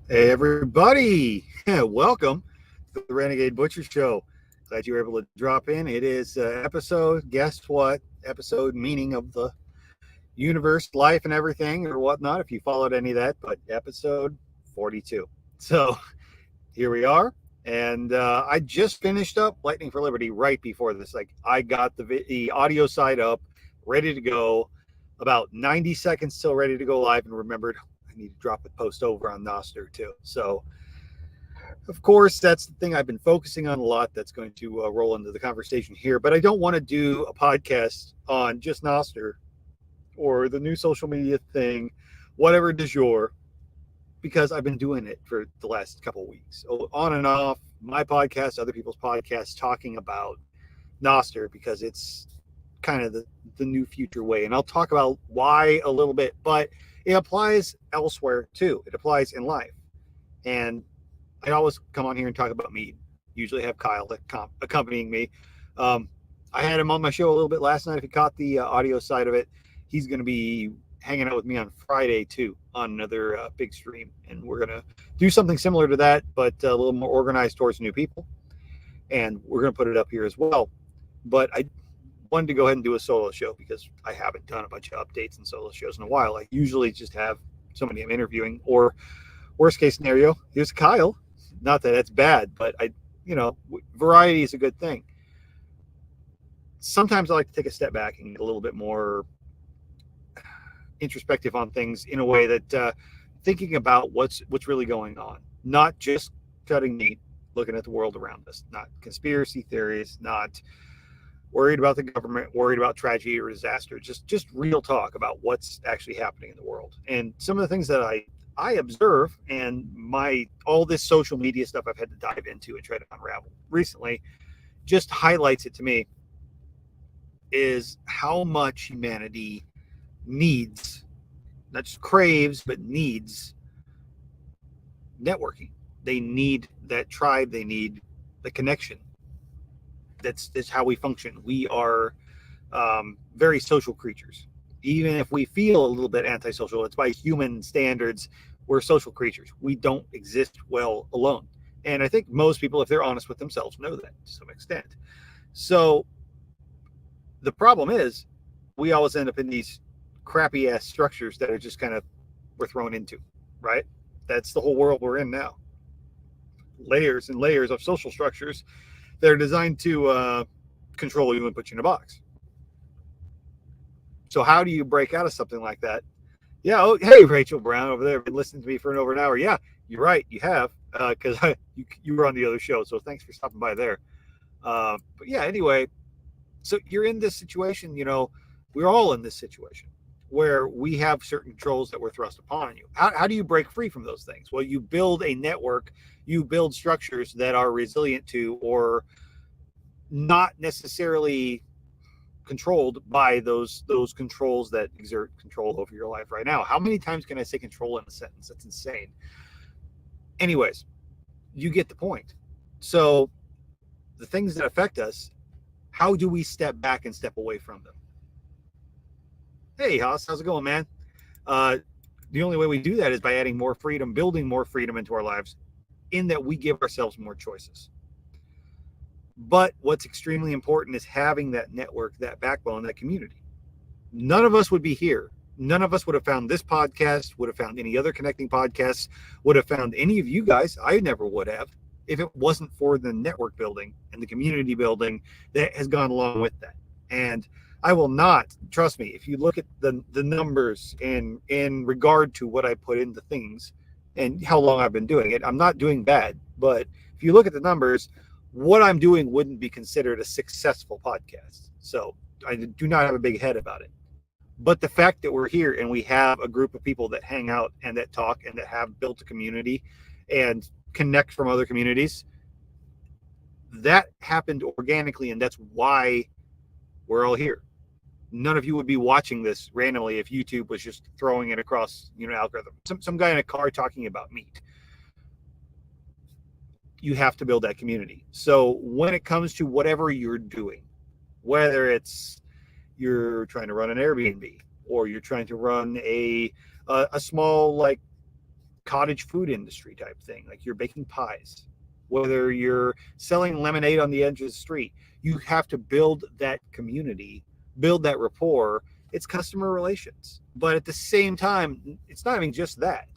Hey everybody, welcome to the Renegade Butcher Show. Glad you were able to drop in. It is episode, guess what? Episode meaning of the universe, life, and everything or whatnot, if you followed any of that, but episode 42. So here we are. And I just finished up Lightning for Liberty right before this. Like, I got the audio side up, ready to go, about 90 seconds till ready to go live, and remembered I need to drop a post over on Nostr too. So of course, that's the thing I've been focusing on a lot. That's going to roll into the conversation here. But I don't want to do a podcast on just Nostr or the new social media thing, whatever du jour, because I've been doing it for the last couple of weeks, on and off. My podcast, other people's podcasts, talking about Nostr because it's kind of the new future way. And I'll talk about why a little bit, but it applies elsewhere too. It applies in life. And I always come on here and talk about mead. Usually have Kyle accompanying me. Um, I had him on my show a little bit last night. If you caught the audio side of it, he's going to be hanging out with me on Friday too on another big stream, and we're going to do something similar to that, but a little more organized towards new people. And we're going to put it up here as well. But I wanted to go ahead and do a solo show because I haven't done a bunch of updates and solo shows in a while. I usually just have somebody I'm interviewing, or worst case scenario, here's Kyle. Not that that's bad, but variety is a good thing. Sometimes I like to take a step back and get a little bit more introspective on things in a way that thinking about what's really going on, not just cutting meat, looking at the world around us, not conspiracy theories, not worried about the government, worried about tragedy or disaster, just real talk about what's actually happening in the world. And some of the things that I observe, and all this social media stuff I've had to dive into and try to unravel recently just highlights it to me, is how much humanity needs, not just craves, but needs networking. They need that tribe. They need the connection. That's how we function. We are very social creatures. Even if we feel a little bit antisocial, it's by human standards. We're social creatures. We don't exist well alone. And I think most people, if they're honest with themselves, know that to some extent. So the problem is we always end up in these crappy ass structures that are just kind of we're thrown into, right? That's the whole world we're in now. Layers and layers of social structures that are designed to control you and put you in a box. So how do you break out of something like that? Yeah. Oh, hey, Rachel Brown over there, been listening to me for over an hour. Yeah, you're right. You have, because you were on the other show. So thanks for stopping by there. But yeah, anyway, so you're in this situation. We're all in this situation where we have certain controls that were thrust upon you. How do you break free from those things? Well, you build a network, you build structures that are resilient to, or not necessarily controlled by those controls that exert control over your life right now. How many times can I say control in a sentence? That's insane. Anyways, you get the point. So the things that affect us, how do we step back and step away from them? Hey, Haas, how's it going, man? The only way we do that is by adding more freedom, building more freedom into our lives, in that we give ourselves more choices. But what's extremely important is having that network, that backbone, that community. None of us would be here. None of us would have found this podcast, would have found any other connecting podcasts, would have found any of you guys. I never would have, if it wasn't for the network building and the community building that has gone along with that. And I will not, trust me, if you look at the numbers in regard to what I put into things and how long I've been doing it, I'm not doing bad. But if you look at the numbers, what I'm doing wouldn't be considered a successful podcast. So I do not have a big head about it. But the fact that we're here and we have a group of people that hang out and that talk and that have built a community and connect from other communities, that happened organically, and that's why we're all here. None of you would be watching this randomly if YouTube was just throwing it across, algorithm. Some guy in a car talking about meat. You have to build that community. So when it comes to whatever you're doing, whether it's you're trying to run an Airbnb, or you're trying to run a small cottage food industry type thing, like you're baking pies, whether you're selling lemonade on the edge of the street, you have to build that community, build that rapport. It's customer relations. But at the same time, it's not even just that.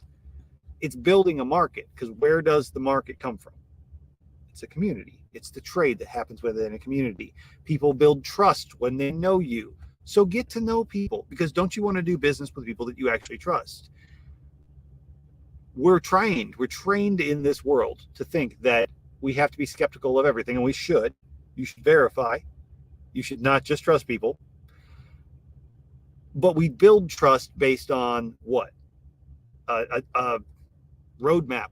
It's building a market, because where does the market come from? It's a community. It's the trade that happens within a community. People build trust when they know you. So get to know people, because don't you want to do business with people that you actually trust? We're trained in this world to think that we have to be skeptical of everything, and we should. You should verify. You should not just trust people. But we build trust based on what? A roadmap.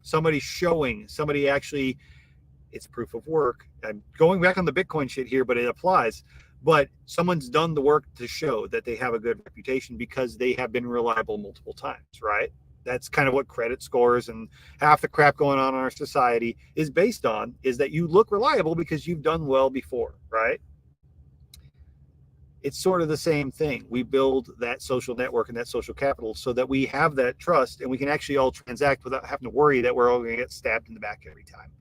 Somebody showing, somebody actually, it's proof of work. I'm going back on the Bitcoin shit here, but it applies. But someone's done the work to show that they have a good reputation because they have been reliable multiple times, right? That's kind of what credit scores and half the crap going on in our society is based on, is that you look reliable because you've done well before, right? It's sort of the same thing. We build that social network and that social capital so that we have that trust and we can actually all transact without having to worry that we're all going to get stabbed in the back every time.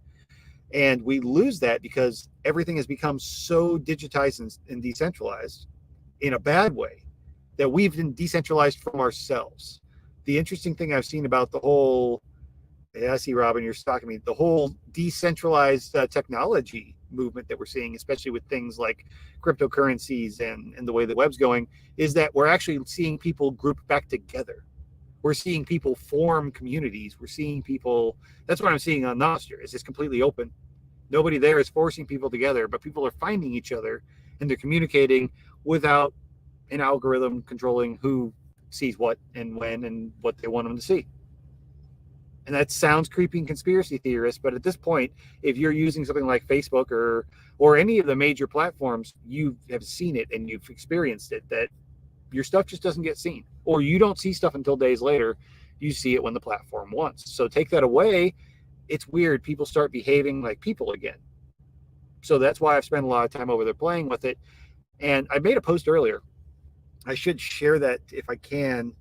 And we lose that because everything has become so digitized and decentralized in a bad way that we've been decentralized from ourselves. The interesting thing I've seen about the whole, I see Robin, you're stalking me, the whole decentralized technology movement that we're seeing, especially with things like cryptocurrencies and the way the web's going, is that we're actually seeing people group back together. We're seeing people form communities. We're seeing people, that's what I'm seeing on Nostr. It's just completely open. Nobody there is forcing people together, but people are finding each other and they're communicating without an algorithm controlling who sees what and when and what they want them to see. And that sounds creepy and conspiracy theorist, but at this point, if you're using something like Facebook or any of the major platforms, you have seen it and you've experienced it, that your stuff just doesn't get seen, or you don't see stuff until days later. You see it when the platform wants. So take that away, it's weird. People start behaving like people again. So that's why I've spent a lot of time over there playing with it. And I made a post earlier. I should share that if I can.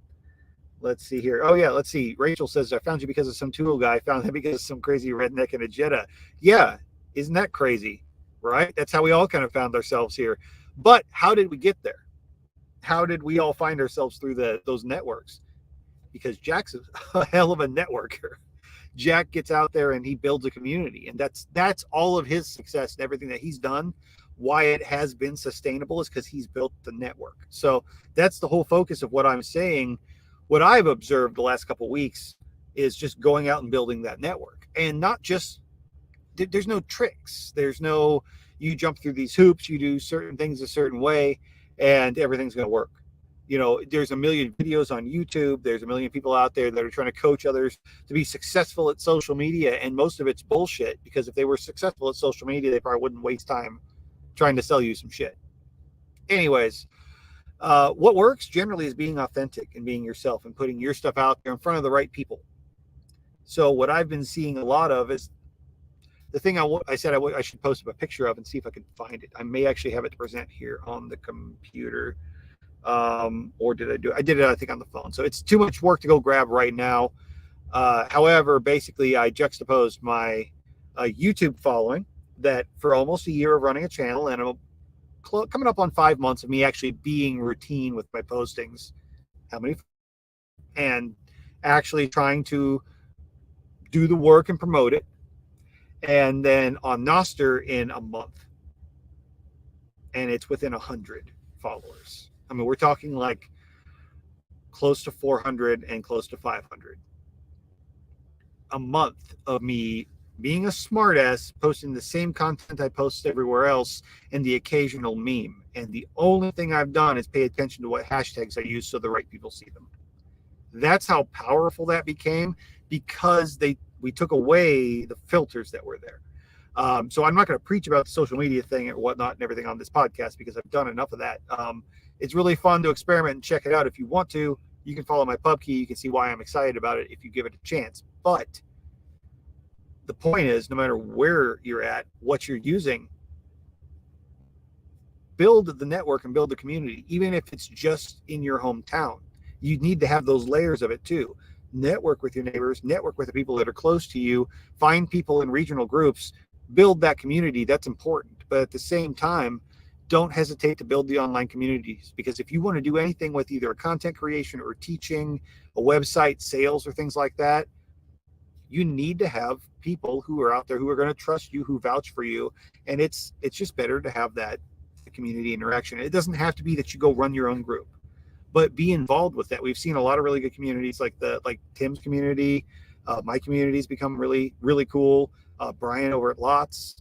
Let's see here. Oh, yeah, let's see. Rachel says, I found you because of some tool guy. I found that because of some crazy redneck in a Jetta. Yeah, isn't that crazy, right? That's how we all kind of found ourselves here. But how did we get there? How did we all find ourselves through those networks? Because Jack's a hell of a networker. Jack gets out there and he builds a community. And that's all of his success and everything that he's done. Why it has been sustainable is because he's built the network. So that's the whole focus of what I'm saying. What I've observed the last couple of weeks is just going out and building that network, and not just, there's no tricks. There's no, you jump through these hoops, you do certain things a certain way and everything's going to work. You know, there's a million videos on YouTube. There's a million people out there that are trying to coach others to be successful at social media. And most of it's bullshit, because if they were successful at social media, they probably wouldn't waste time trying to sell you some shit. Anyways, what works generally is being authentic and being yourself and putting your stuff out there in front of the right people. So what I've been seeing a lot of is the thing I said I should post a picture of and see if I can find it. I may actually have it to present here on the computer. Or did I do it? I did it, I think, on the phone. So it's too much work to go grab right now. However, basically, I juxtaposed my YouTube following that for almost a year of running a channel, and I'm coming up on 5 months of me actually being routine with my postings. And actually trying to do the work and promote it. And then on Nostr in a month. And it's within 100 followers. I mean, we're talking like close to 400 and close to 500. A month of me being a smartass, posting the same content I post everywhere else, and the occasional meme. And the only thing I've done is pay attention to what hashtags I use so the right people see them. That's how powerful that became, because we took away the filters that were there. So I'm not going to preach about the social media thing or whatnot and everything on this podcast, because I've done enough of that. It's really fun to experiment and check it out. If you want to, you can follow my pub key. You can see why I'm excited about it if you give it a chance. But the point is, no matter where you're at, what you're using, build the network and build the community, even if it's just in your hometown. You need to have those layers of it too. network with your neighbors, network with the people that are close to you, find people in regional groups, build that community. That's important. But at the same time, don't hesitate to build the online communities, because if you want to do anything with either content creation or teaching, a website, sales, or things like that, you need to have people who are out there who are going to trust you, who vouch for you. And it's just better to have that community interaction. It doesn't have to be that you go run your own group, but be involved with that. We've seen a lot of really good communities, like Tim's community. My community's become really, really cool. Brian over at Lots.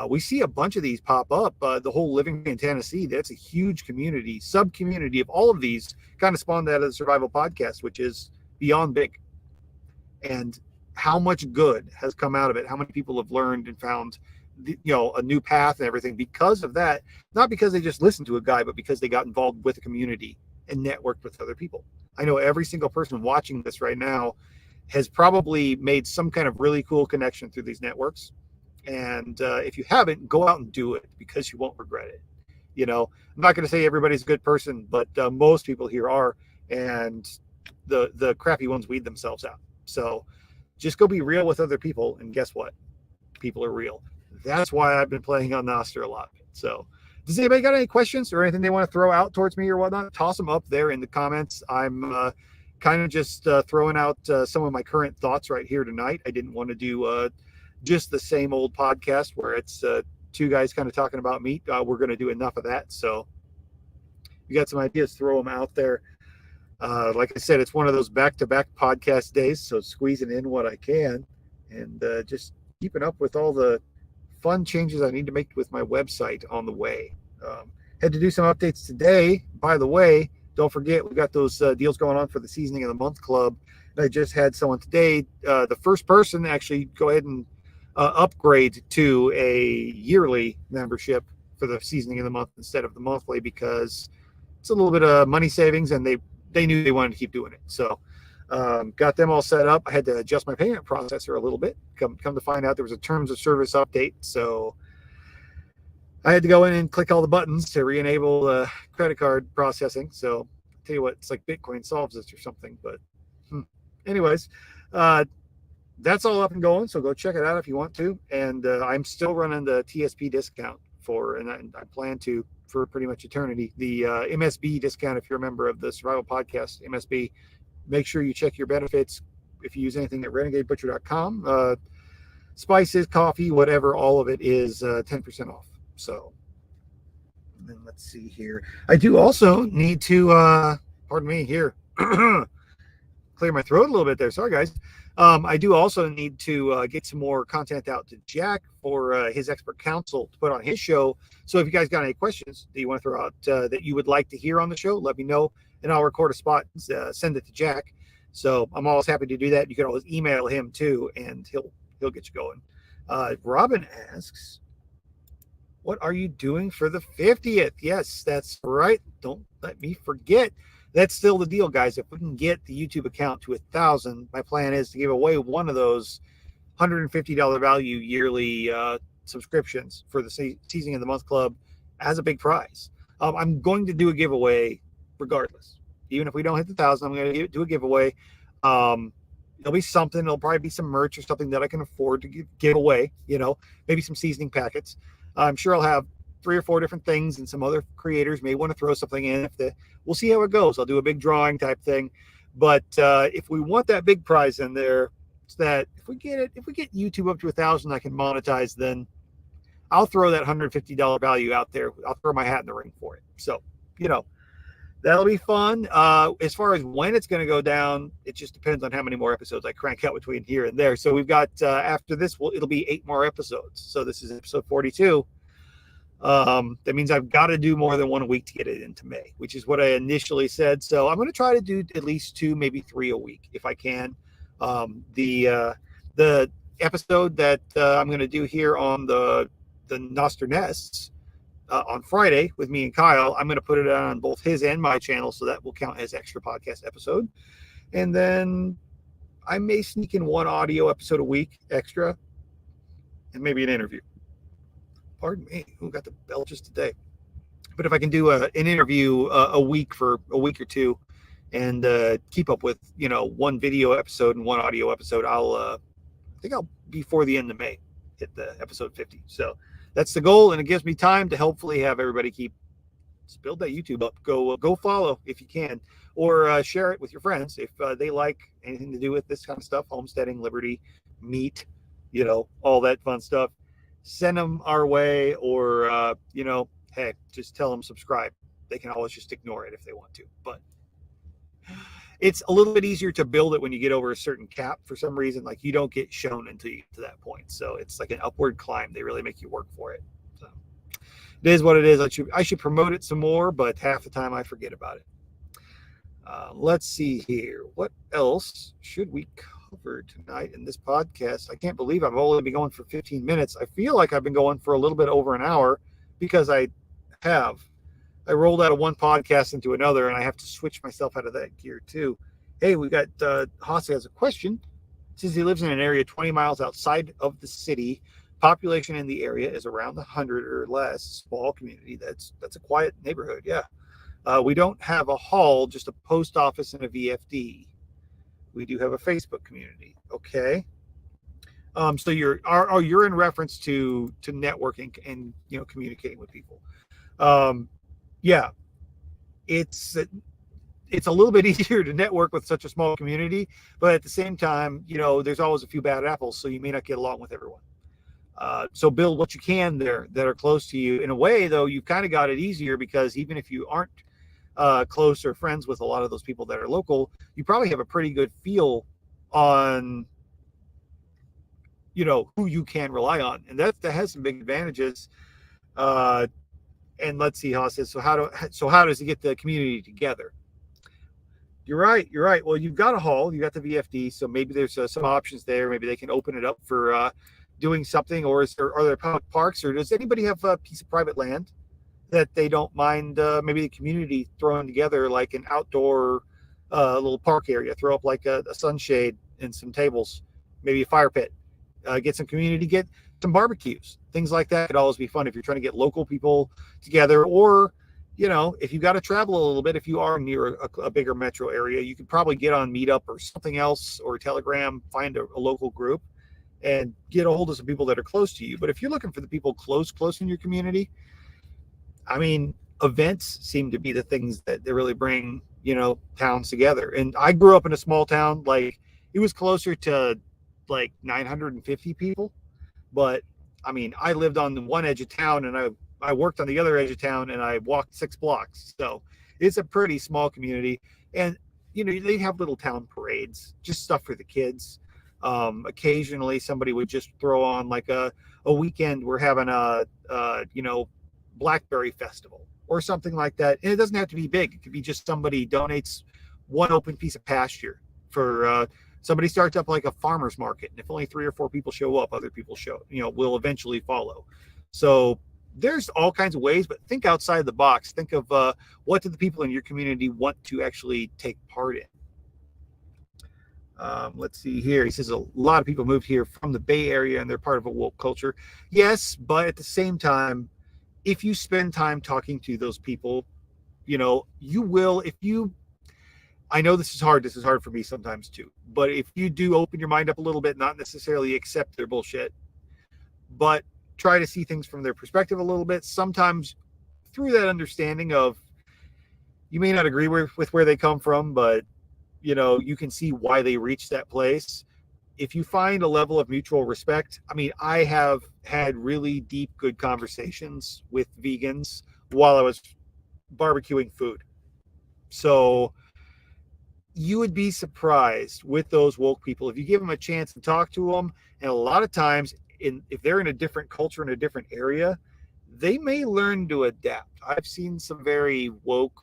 We see a bunch of these pop up. The whole Living in Tennessee, that's a huge community, sub-community of all of these, kind of spawned out of the Survival Podcast, which is beyond big. And how much good has come out of it, how many people have learned and found a new path and everything because of that, not because they just listened to a guy, but because they got involved with a community and networked with other people. I know every single person watching this right now has probably made some kind of really cool connection through these networks. And if you haven't, go out and do it, because you won't regret it. I'm not going to say everybody's a good person, but most people here are, and the crappy ones weed themselves out. So just go be real with other people, and guess what? People are real. That's why I've been playing on Nostr a lot. So does anybody got any questions or anything they want to throw out towards me or whatnot? Toss them up there in the comments. I'm kind of just throwing out some of my current thoughts right here tonight. I didn't want to do just the same old podcast where it's two guys kind of talking about meat. We're going to do enough of that. So you got some ideas, throw them out there. Like I said, it's one of those back-to-back podcast days, so squeezing in what I can and just keeping up with all the fun changes I need to make with my website on the way. Had to do some updates today. By the way, don't forget, we've got those deals going on for the Seasoning of the Month Club. And I just had someone today, the first person actually go ahead and upgrade to a yearly membership for the Seasoning of the Month instead of the monthly, because it's a little bit of money savings, and they knew they wanted to keep doing it. So got them all set up. I had to adjust my payment processor a little bit. Come to find out there was a terms of service update. So I had to go in and click all the buttons to re-enable credit card processing. So I'll tell you what, it's like Bitcoin solves this or something. But anyways, that's all up and going. So go check it out if you want to. And I'm still running the TSP discount and I plan to for pretty much eternity. The MSB discount, if you're a member of the Survival Podcast, MSB, make sure you check your benefits. If you use anything at renegadebutcher.com, spices, coffee, whatever, all of it is 10% off. So then let's see here. I do also need to, pardon me here, clear my throat a little bit there. Sorry, guys. I do also need to get some more content out to Jack for his expert counsel to put on his show. So if you guys got any questions that you want to throw out that you would like to hear on the show, let me know, and I'll record a spot and send it to Jack. So I'm always happy to do that. You can always email him too, and he'll get you going. Robin asks, what are you doing for the 50th? Yes, that's right. Don't let me forget. That's still the deal, guys. If we can get the YouTube account to 1,000, my plan is to give away one of those $150 value yearly subscriptions for the Seasoning of the Month Club as a big prize. I'm going to do a giveaway regardless. Even if we don't hit the 1,000, I'm going to do a giveaway. There'll be something. There'll probably be some merch or something that I can afford to give away. Maybe some seasoning packets. I'm sure I'll have 3 or 4 different things, and some other creators may want to throw something in. We'll see how it goes. I'll do a big drawing type thing. But if we want that big prize in there, it's that if we get YouTube up to 1,000, I can monetize, then I'll throw that $150 value out there. I'll throw my hat in the ring for it. So, that'll be fun. As far as when it's going to go down, it just depends on how many more episodes I crank out between here and there. So we've got, after this, it'll be 8 more episodes. So this is episode 42. That means I've got to do more than one a week to get it into May, which is what I initially said. So I'm going to try to do at least 2, maybe 3 a week if I can. The episode that I'm going to do here on the Nostr Nests on Friday with me and Kyle, I'm going to put it on both his and my channel, so that will count as extra podcast episode. And then I may sneak in 1 audio episode a week extra, and maybe an interview. Pardon me, who got the belches today? But if I can do an interview a week for a week or 2, and keep up with, one video episode and one audio episode. I think I'll before the end of May hit the episode 50. So that's the goal, and it gives me time to hopefully have everybody build that YouTube up. Go follow if you can, or share it with your friends if they like anything to do with this kind of stuff: homesteading, liberty, meat, all that fun stuff. Send them our way, or hey, just tell them subscribe. They can always just ignore it if they want to, but it's a little bit easier to build it when you get over a certain cap. For some reason, like, you don't get shown until you get to that point, so it's like an upward climb. They really make you work for it. So it is what it is. I should promote it some more, but half the time I forget about it. Let's see here. What else should we cover tonight in this podcast? I can't believe I've only been going for 15 minutes. I feel like I've been going for a little bit over an hour because I rolled out of one podcast into another, and I have to switch myself out of that gear too. Hey, we got Hasse has a question. It says he lives in an area 20 miles outside of the city. Population in the area is around 100 or less. Small community. That's a quiet neighborhood. Yeah. We don't have a hall, just a post office and a VFD. We do have a Facebook community. Okay. So you're in reference to networking and communicating with people. Yeah, it's a little bit easier to network with such a small community, but at the same time, there's always a few bad apples, so you may not get along with everyone. So build what you can there that are close to you. In a way, though, you've kind of got it easier, because even if you aren't close or friends with a lot of those people that are local, you probably have a pretty good feel on who you can rely on, and that has some big advantages. And let's see, Haas says, so how does he get the community together? You're right. Well, you've got a hall, you got the VFD, so maybe there's some options there. Maybe they can open it up for doing something, or are there public parks, or does anybody have a piece of private land that they don't mind maybe the community throwing together, like an outdoor little park area, throw up like a sunshade and some tables, maybe a fire pit, get some community, get some barbecues, things like that could always be fun if you're trying to get local people together. Or if you got to travel a little bit, if you are near a bigger metro area, you could probably get on Meetup or something else, or Telegram, find a local group and get a hold of some people that are close to you. But if you're looking for the people close in your community, I mean, events seem to be the things that really bring towns together. And I grew up in a small town. Like, it was closer to like 950 people. But I mean, I lived on the one edge of town, and I worked on the other edge of town, and I walked 6 blocks. So it's a pretty small community. And, they have little town parades, just stuff for the kids. Occasionally somebody would just throw on like a weekend. We're having a Blackberry Festival or something like that. And it doesn't have to be big. It could be just somebody donates one open piece of pasture for, somebody starts up like a farmer's market, and if only 3 or 4 people show up, other people will eventually follow. So there's all kinds of ways, but think outside the box. Think of what do the people in your community want to actually take part in. Let's see here. He says a lot of people moved here from the Bay Area, and they're part of a woke culture. Yes, but at the same time, if you spend time talking to those people, you will, I know this is hard. This is hard for me sometimes too. But if you do open your mind up a little bit, not necessarily accept their bullshit, but try to see things from their perspective a little bit, sometimes through that understanding of, you may not agree with where they come from, but you can see why they reached that place. If you find a level of mutual respect, I mean, I have had really deep, good conversations with vegans while I was barbecuing food. So you would be surprised with those woke people if you give them a chance to talk to them. And a lot of times, if they're in a different culture, in a different area, they may learn to adapt. I've seen some very woke,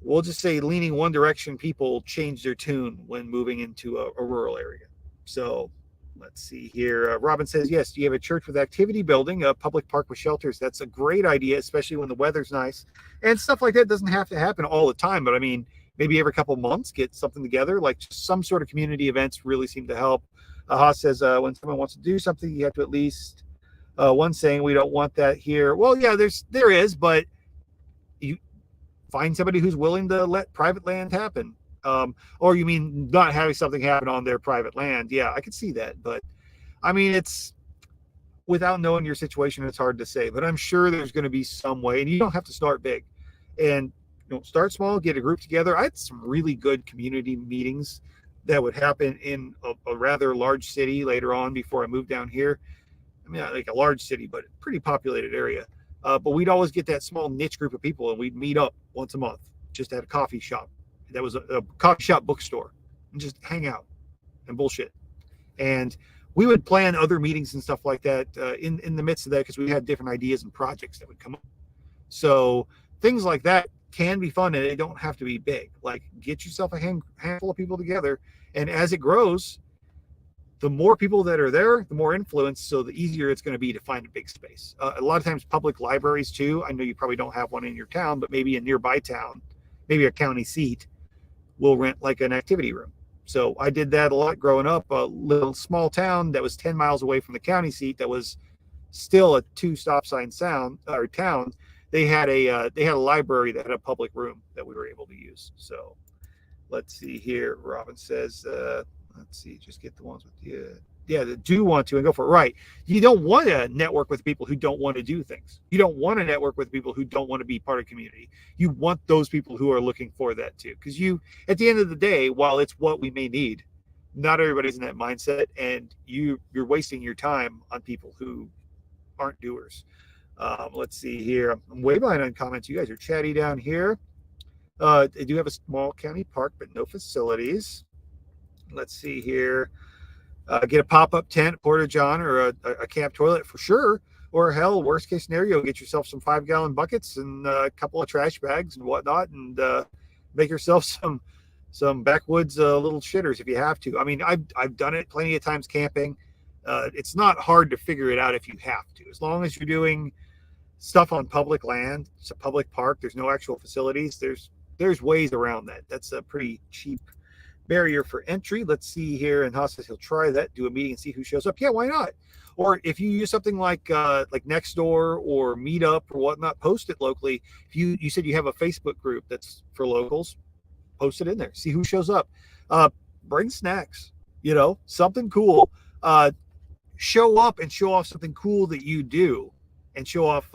we'll just say leaning one direction people change their tune when moving into a rural area. So let's see here. Robin says, yes, do you have a church with activity building, a public park with shelters? That's a great idea, especially when the weather's nice. And stuff like that doesn't have to happen all the time, but I mean, maybe every couple of months, get something together. Like some sort of community events really seem to help. Haas says, when someone wants to do something, you have to at least, one saying, we don't want that here. Well, yeah, there is, but find somebody who's willing to let private land happen. Or you mean not having something happen on their private land? Yeah, I can see that. But I mean, it's without knowing your situation, it's hard to say. But I'm sure there's going to be some way, and you don't have to start big. And start small, get a group together. I had some really good community meetings that would happen in a rather large city later on before I moved down here. I mean, not like a large city, but a pretty populated area. But we'd always get that small niche group of people, and we'd meet up once a month just at a coffee shop. That was a coffee shop bookstore, and just hang out and bullshit. And we would plan other meetings and stuff like that in the midst of that, because we had different ideas and projects that would come up. So things like that can be fun, and they don't have to be big. Like, get yourself a handful of people together, and as it grows, the more people that are there, the more influence, so the easier it's going to be to find a big space. A lot of times public libraries too, I know you probably don't have one in your town, but maybe a nearby town, maybe a county seat, will rent like an activity room. So I did that a lot growing up. A little small town that was 10 miles away from the county seat, that was still a 2 stop sign town. They had a library that had a public room that we were able to use. So let's see here. Robin says, let's see, just get the ones with you. Yeah, that do want to and go for it. Right. You don't want to network with people who don't want to do things. You don't want to network with people who don't want to be part of community. You want those people who are looking for that too. Because at the end of the day, while it's what we may need, not everybody's in that mindset, and you're wasting your time on people who aren't doers. Let's see here. I'm way behind on comments. You guys are chatty down here. They do have a small county park, but no facilities. Let's see here. Get a pop-up tent, porta-john, or a camp toilet for sure. Or hell, worst case scenario, get yourself some 5-gallon buckets and a couple of trash bags and whatnot, and make yourself some backwoods little shitters if you have to. I mean, I've done it plenty of times camping. It's not hard to figure it out if you have to, as long as you're doing stuff on public land. It's a public park. There's no actual facilities. There's ways around that. That's a pretty cheap barrier for entry. Let's see here. And Haas says he'll try that, do a meeting and see who shows up. Yeah, why not? Or if you use something like Nextdoor or Meetup or whatnot, post it locally. If you said you have a Facebook group that's for locals, post it in there. See who shows up. Bring snacks. Something cool. Show up and show off something cool that you do, and show off.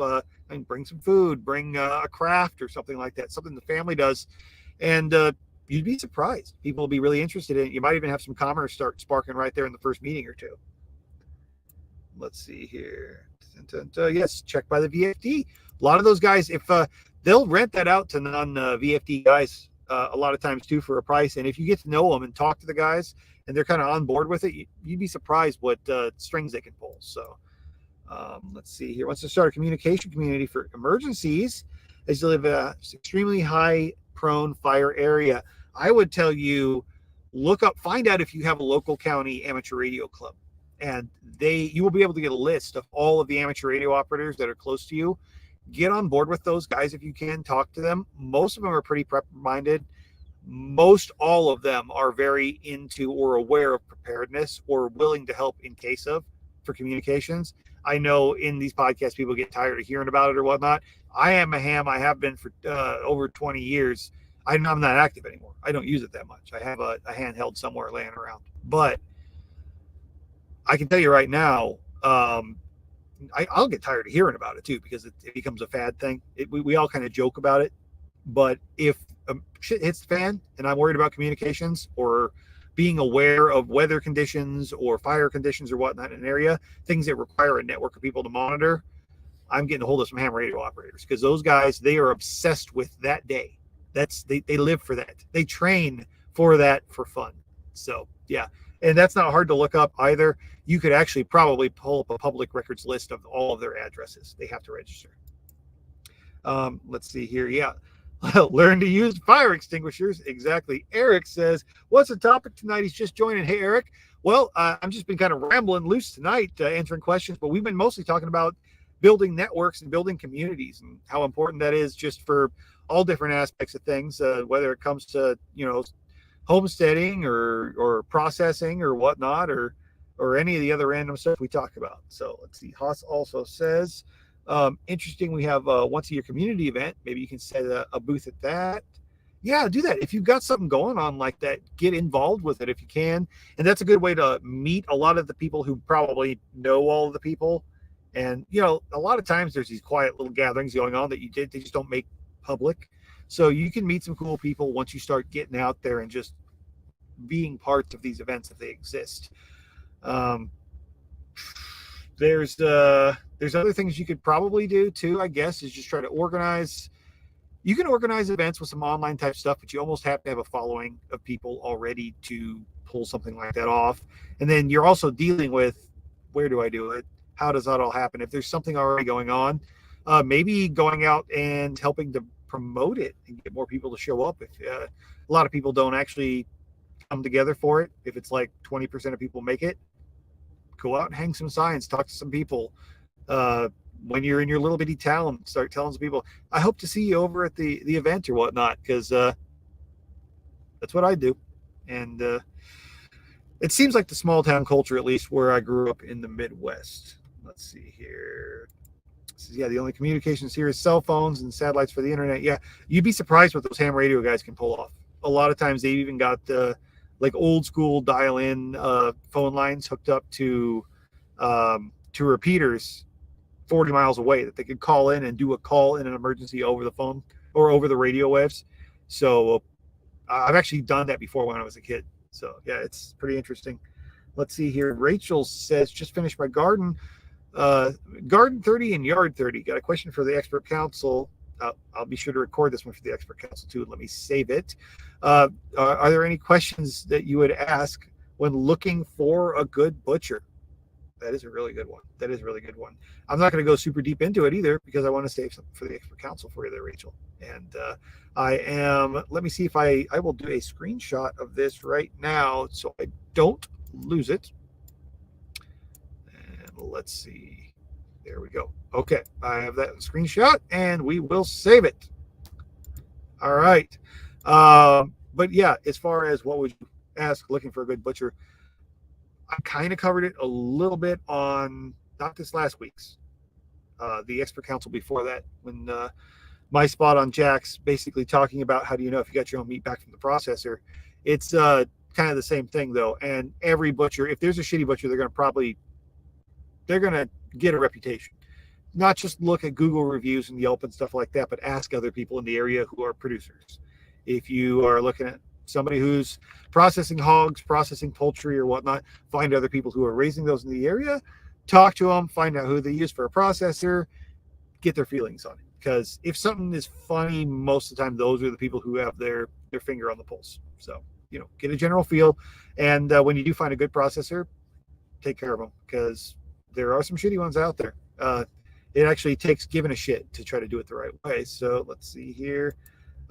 And bring some food. Bring a craft or something like that. Something the family does, and you'd be surprised. People will be really interested in it. You might even have some commerce start sparking right there in the first meeting or two. Let's see here. Yes, check by the VFD. A lot of those guys, if they'll rent that out to non-VFD guys a lot of times too for a price. And if you get to know them and talk to the guys and they're kind of on board with it, you'd be surprised what strings they can pull. So let's see here. Wants to start a communication community for emergencies as you live in an extremely high prone fire area. I would tell you, find out if you have a local county amateur radio club, and you will be able to get a list of all of the amateur radio operators that are close to you. Get on board with those guys if you can. Talk to them. Most of them are pretty prep minded. Most all of them are very into or aware of preparedness or willing to help in case of for communications. I know in these podcasts people get tired of hearing about it or whatnot. I am a ham. I have been for over 20 years. I'm not active anymore. I don't use it that much. I have a handheld somewhere laying around. But I can tell you right now, I'll get tired of hearing about it too, because it becomes a fad thing. We all kind of joke about it. But if shit hits the fan and I'm worried about communications or being aware of weather conditions or fire conditions or whatnot in an area, things that require a network of people to monitor, I'm getting a hold of some ham radio operators, because those guys, they are obsessed with that day. They live for that. They train for that for fun. So yeah, and that's not hard to look up either. You could actually probably pull up a public records list of all of their addresses. They have to register. Let's see here. Yeah. Learn to use fire extinguishers. Exactly. Eric says, what's the topic tonight? He's just joining. Hey, Eric. Well, I've just been kind of rambling loose tonight, answering questions, but we've been mostly talking about building networks and building communities and how important that is just for all different aspects of things, whether it comes to, homesteading or processing or whatnot, or any of the other random stuff we talk about. So let's see. Haas also says, Interesting. We have a once a year community event. Maybe you can set a booth at that. Yeah, do that. If you've got something going on like that, get involved with it if you can. And that's a good way to meet a lot of the people who probably know all of the people. And, a lot of times there's these quiet little gatherings going on that they just don't make public. So you can meet some cool people once you start getting out there and just being parts of these events if they exist. Um, there's other things you could probably do too, I guess, is just try to organize. You can organize events with some online type stuff, but you almost have to have a following of people already to pull something like that off. And then you're also dealing with, where do I do it? How does that all happen? If there's something already going on, maybe going out and helping to promote it and get more people to show up. If a lot of people don't actually come together for it, if it's like 20% of people make it, go out and hang some signs, talk to some people. When you're in your little bitty town, start telling some people, I hope to see you over at the event or whatnot, because that's what I do. And it seems like the small town culture, at least where I grew up in the Midwest. Let's see here. Yeah, the only communications here is cell phones and satellites for the internet. Yeah, you'd be surprised what those ham radio guys can pull off. A lot of times they've even got like old school dial-in phone lines hooked up to repeaters 40 miles away that they could call in and do a call in an emergency over the phone or over the radio waves. So I've actually done that before when I was a kid. So yeah, it's pretty interesting. Let's see here. Rachel says, just finished my garden 30 and yard 30. Got a question for the expert council. I'll be sure to record this one for the expert council too. Let me save it. Are there any questions that you would ask when looking for a good butcher? That is a really good one. That is a really good one. I'm not going to go super deep into it either because I want to save something for the expert council for you there, Rachel. And let me see if I will do a screenshot of this right now so I don't lose it. And let's see. There we go. Okay, I have that screenshot and we will save it. All right. But yeah, as far as what would you ask looking for a good butcher, I kind of covered it a little bit on not this last week's, the expert council before that, when my spot on Jack's basically talking about how do you know if you got your own meat back from the processor. It's kind of the same thing though. And every butcher, if there's a shitty butcher, they're going to get a reputation. Not just look at Google reviews and Yelp and stuff like that, but ask other people in the area who are producers. If you are looking at somebody who's processing hogs, processing poultry or whatnot, find other people who are raising those in the area, talk to them, find out who they use for a processor, get their feelings on it. Because if something is funny, most of the time, those are the people who have their finger on the pulse. So, get a general feel. And when you do find a good processor, take care of them, because there are some shitty ones out there. It actually takes giving a shit to try to do it the right way. So let's see here.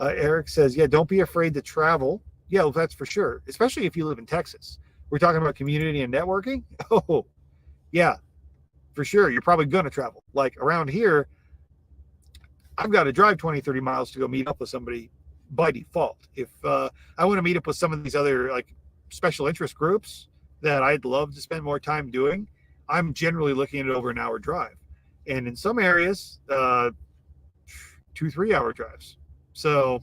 Eric says, yeah, don't be afraid to travel. Yeah, well, that's for sure, especially if you live in Texas. We're talking about community and networking. Oh, yeah, for sure. You're probably going to travel. Like around here, I've got to drive 20, 30 miles to go meet up with somebody by default. If I want to meet up with some of these other like special interest groups that I'd love to spend more time doing, I'm generally looking at over an hour drive. And in some areas, 2-3 hour drives. So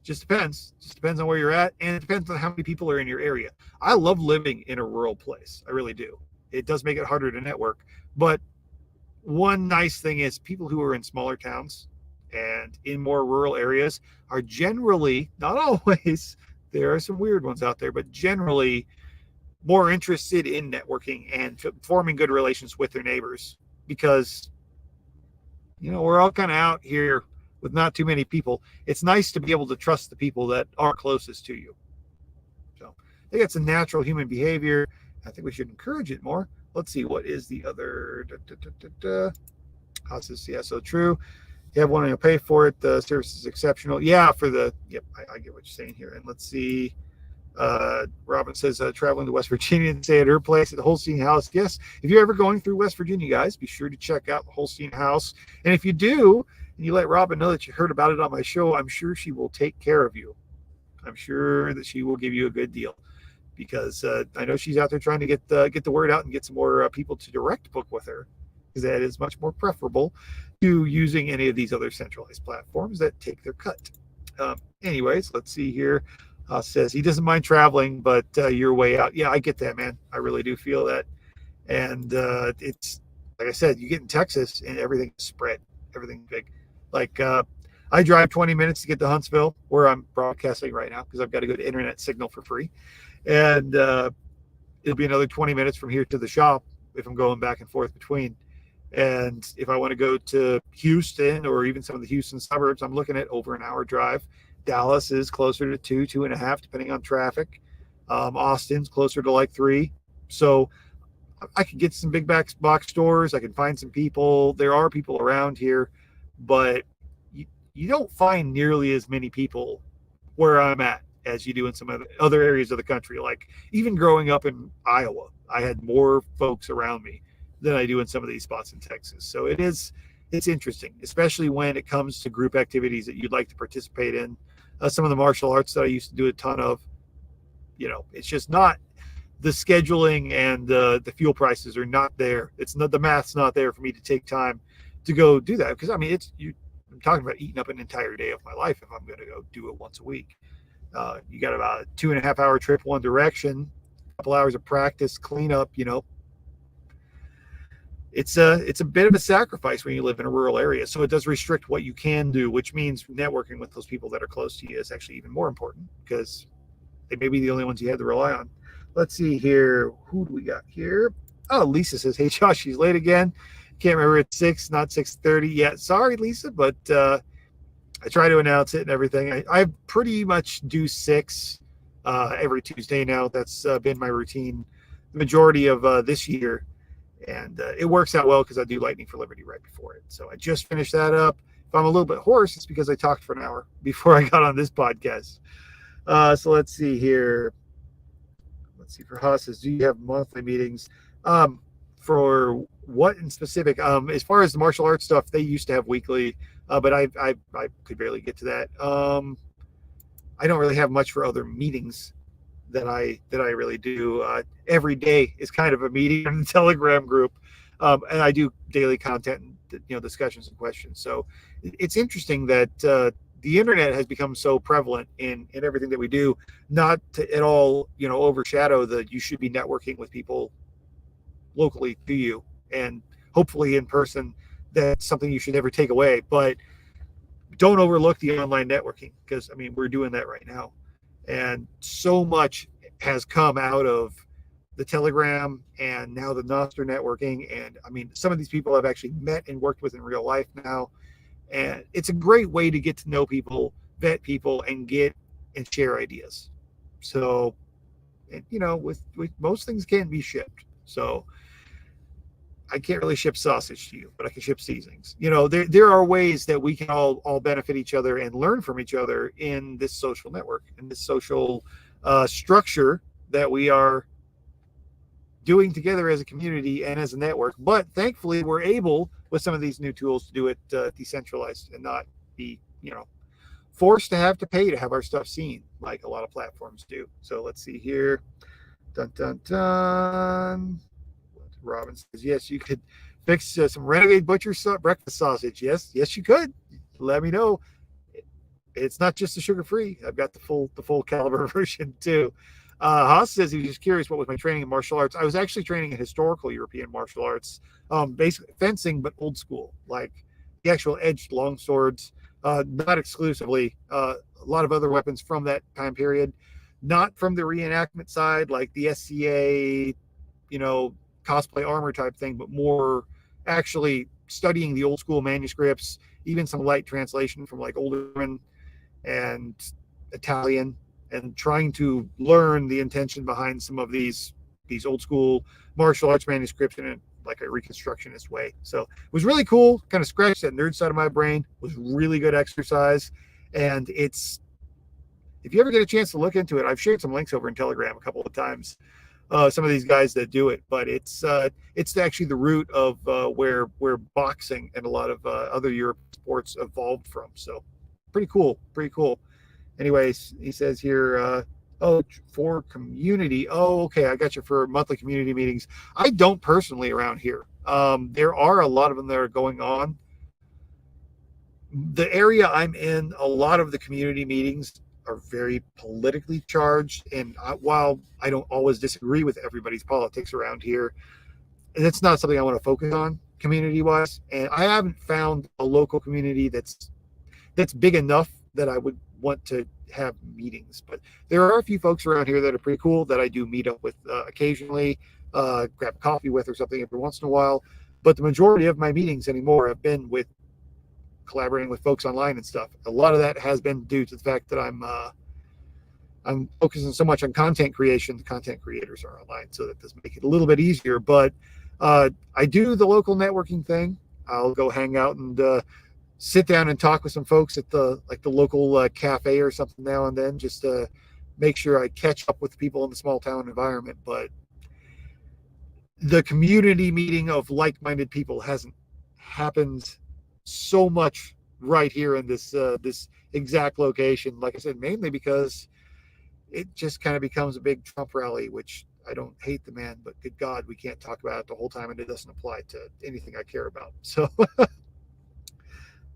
just depends. Just depends on where you're at, and it depends on how many people are in your area. I love living in a rural place. I really do. It does make it harder to network. But one nice thing is people who are in smaller towns and in more rural areas are generally, not always, there are some weird ones out there, but generally more interested in networking and forming good relations with their neighbors, because, we're all kind of out here with not too many people. It's nice to be able to trust the people that are closest to you. So I think it's a natural human behavior. I think we should encourage it more. Let's see, what is the other? Houses, yeah, so true. You have one and you'll pay for it. The service is exceptional. Yeah, I get what you're saying here. And let's see. Robin says, traveling to West Virginia and stay at her place at the Holstein House. Yes, if you're ever going through West Virginia, guys, be sure to check out the Holstein House. And if you do, and you let Robin know that you heard about it on my show, I'm sure she will take care of you. I'm sure that she will give you a good deal, because I know she's out there trying to get the word out and get some more people to direct book with her. because that is much more preferable to using any of these other centralized platforms that take their cut. Anyways, let's see here. Says he doesn't mind traveling, but you're way out. Yeah, I get that, man. I really do feel that. And it's like I said, you get in Texas and everything's spread, everything's big. Like I drive 20 minutes to get to Huntsville, where I'm broadcasting right now, because I've got a good internet signal for free. And it'll be another 20 minutes from here to the shop if I'm going back and forth between. And if I want to go to Houston or even some of the Houston suburbs, I'm looking at over an hour drive. Dallas is closer to 2.5, depending on traffic. Austin's closer to like 3. So I could get some big box stores. I can find some people. There are people around here, but you don't find nearly as many people where I'm at as you do in some other areas of the country. Like even growing up in Iowa, I had more folks around me than I do in some of these spots in Texas. So it's interesting, especially when it comes to group activities that you'd like to participate in. Some of the martial arts that I used to do a ton of, it's just not the scheduling, and the fuel prices are not there. It's not, the math's not there for me to take time to go do that. Because I mean, I'm talking about eating up an entire day of my life if I'm going to go do it once a week. You got about a 2.5 hour trip one direction, a couple hours of practice, cleanup. It's a bit of a sacrifice when you live in a rural area. So it does restrict what you can do, which means networking with those people that are close to you is actually even more important, because they may be the only ones you have to rely on. Let's see here. Who do we got here? Oh, Lisa says, hey, Josh, she's late again. Can't remember, it's 6, not 6:30 yet. Sorry, Lisa, but I try to announce it and everything. I pretty much do 6 every Tuesday now. That's been my routine the majority of this year. And it works out well because I do Lightning for Liberty right before it. So I just finished that up. If I'm a little bit hoarse, it's because I talked for an hour before I got on this podcast. So let's see here. Let's see, for Haas says, do you have monthly meetings? For what in specific? As far as the martial arts stuff, they used to have weekly, but I could barely get to that. I don't really have much for other meetings that I really do. Every day is kind of a meeting in the Telegram group, and I do daily content and discussions and questions. So it's interesting that the internet has become so prevalent in everything that we do, not to at all overshadow the you should be networking with people locally to you and hopefully in person. That's something you should never take away, but don't overlook the online networking, because I mean we're doing that right now. And so much has come out of the Telegram and now the Nostr networking. And I mean, some of these people I've actually met and worked with in real life now. And it's a great way to get to know people, vet people, and get and share ideas. So, with most things can't be shipped. So I can't really ship sausage to you, but I can ship seasonings. There are ways that we can all benefit each other and learn from each other in this social network, in this social structure that we are doing together as a community and as a network. But thankfully, we're able, with some of these new tools, to do it decentralized and not be, forced to have to pay to have our stuff seen, like a lot of platforms do. So let's see here. Dun, dun, dun. Robin says, yes, you could fix some Renegade Butcher breakfast sausage. Yes, you could. Let me know. It's not just the sugar-free. I've got the full caliber version too. Haas says he was just curious what was my training in martial arts. I was actually training in historical European martial arts, basically fencing, but old school, like the actual edged long swords, not exclusively. A lot of other weapons from that time period, not from the reenactment side, like the SCA, cosplay armor type thing, but more actually studying the old school manuscripts, even some light translation from like older and Italian, and trying to learn the intention behind some of these old school martial arts manuscripts in like a reconstructionist way. So it was really cool, kind of scratched that nerd side of my brain. It was really good exercise. And if you ever get a chance to look into it, I've shared some links over in Telegram a couple of times. Some of these guys that do it, but it's actually the root of where boxing and a lot of other European sports evolved from. So pretty cool. Anyways, he says here, for community. Oh, okay, I got you for monthly community meetings. I don't personally around here. There are a lot of them that are going on. The area I'm in, a lot of the community meetings are very politically charged. And while I don't always disagree with everybody's politics around here, and it's not something I want to focus on community wise. And I haven't found a local community that's big enough that I would want to have meetings. But there are a few folks around here that are pretty cool that I do meet up with occasionally, grab coffee with or something every once in a while. But the majority of my meetings anymore have been with collaborating with folks online and stuff. A lot of that has been due to the fact that I'm focusing so much on content creation. The content creators are online, so that does make it a little bit easier. But I do the local networking thing. I'll go hang out and sit down and talk with some folks at the local cafe or something now and then, just to make sure I catch up with people in the small town environment. But the community meeting of like-minded people hasn't happened so much right here in this exact location. Like I said, mainly because it just kind of becomes a big Trump rally, which I don't hate the man, but good God, we can't talk about it the whole time, and it doesn't apply to anything I care about. So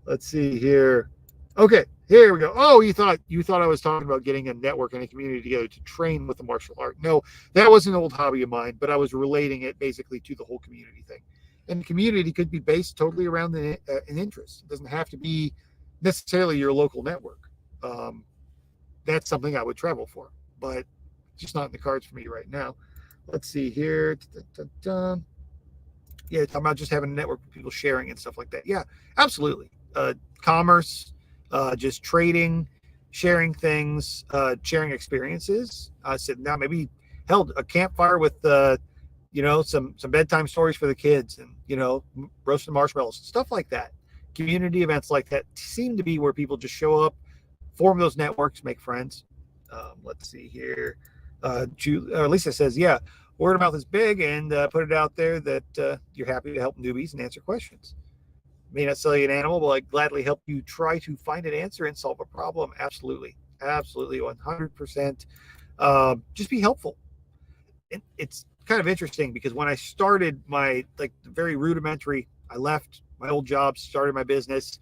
let's see here. Okay, here we go. Oh, you thought I was talking about getting a network and a community together to train with the martial art. No, that was an old hobby of mine, but I was relating it basically to the whole community thing. And the community could be based totally around an interest. It doesn't have to be necessarily your local network. That's something I would travel for, but just not in the cards for me right now. Let's see here. Yeah, talking about just having a network of people sharing and stuff like that. Yeah, absolutely. Commerce, just trading, sharing things, sharing experiences. Sitting down, maybe held a campfire with some bedtime stories for the kids, and roasting marshmallows, stuff like that. Community events like that seem to be where people just show up, form those networks, make friends. Let's see here. Lisa says, yeah, word of mouth is big, and put it out there that you're happy to help newbies and answer questions. May not sell you an animal, but I gladly help you try to find an answer and solve a problem. Absolutely. Absolutely. 100%. Just be helpful. It's kind of interesting because when I started my very rudimentary, I left my old job, started my business,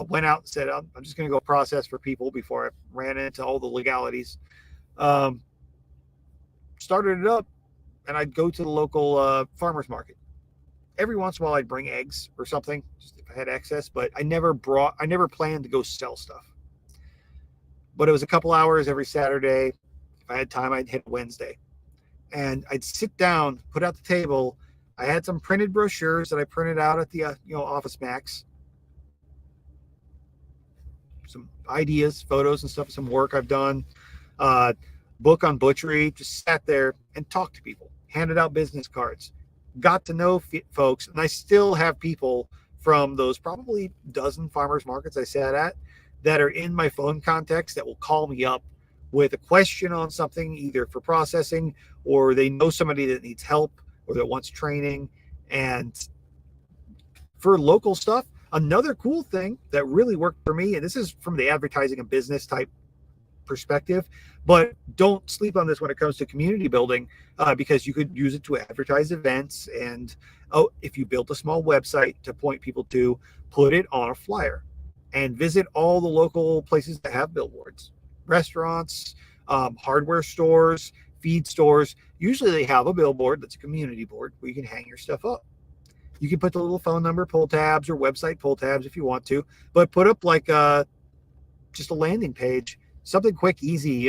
went out and said, I'm just going to go process for people before I ran into all the legalities. Started it up, and I'd go to the local farmer's market. Every once in a while I'd bring eggs or something, just if I had excess, but I never planned to go sell stuff. But it was a couple hours every Saturday. If I had time, I'd hit Wednesday. And I'd sit down, put out the table. I had some printed brochures that I printed out at the Office Max. Some ideas, photos and stuff, some work I've done. Book on butchery. Just sat there and talked to people. Handed out business cards. Got to know folks. And I still have people from those probably dozen farmers markets I sat at that are in my phone contacts that will call me up with a question on something, either for processing, or they know somebody that needs help or that wants training. And for local stuff, another cool thing that really worked for me, and this is from the advertising and business type perspective, but don't sleep on this when it comes to community building, because you could use it to advertise events. And if you built a small website to point people to, put it on a flyer and visit all the local places that have billboards, restaurants, hardware stores, feed stores. Usually they have a billboard that's a community board where you can hang your stuff up. You can put the little phone number pull tabs or website pull tabs if you want to, but put up just a landing page, something quick, easy,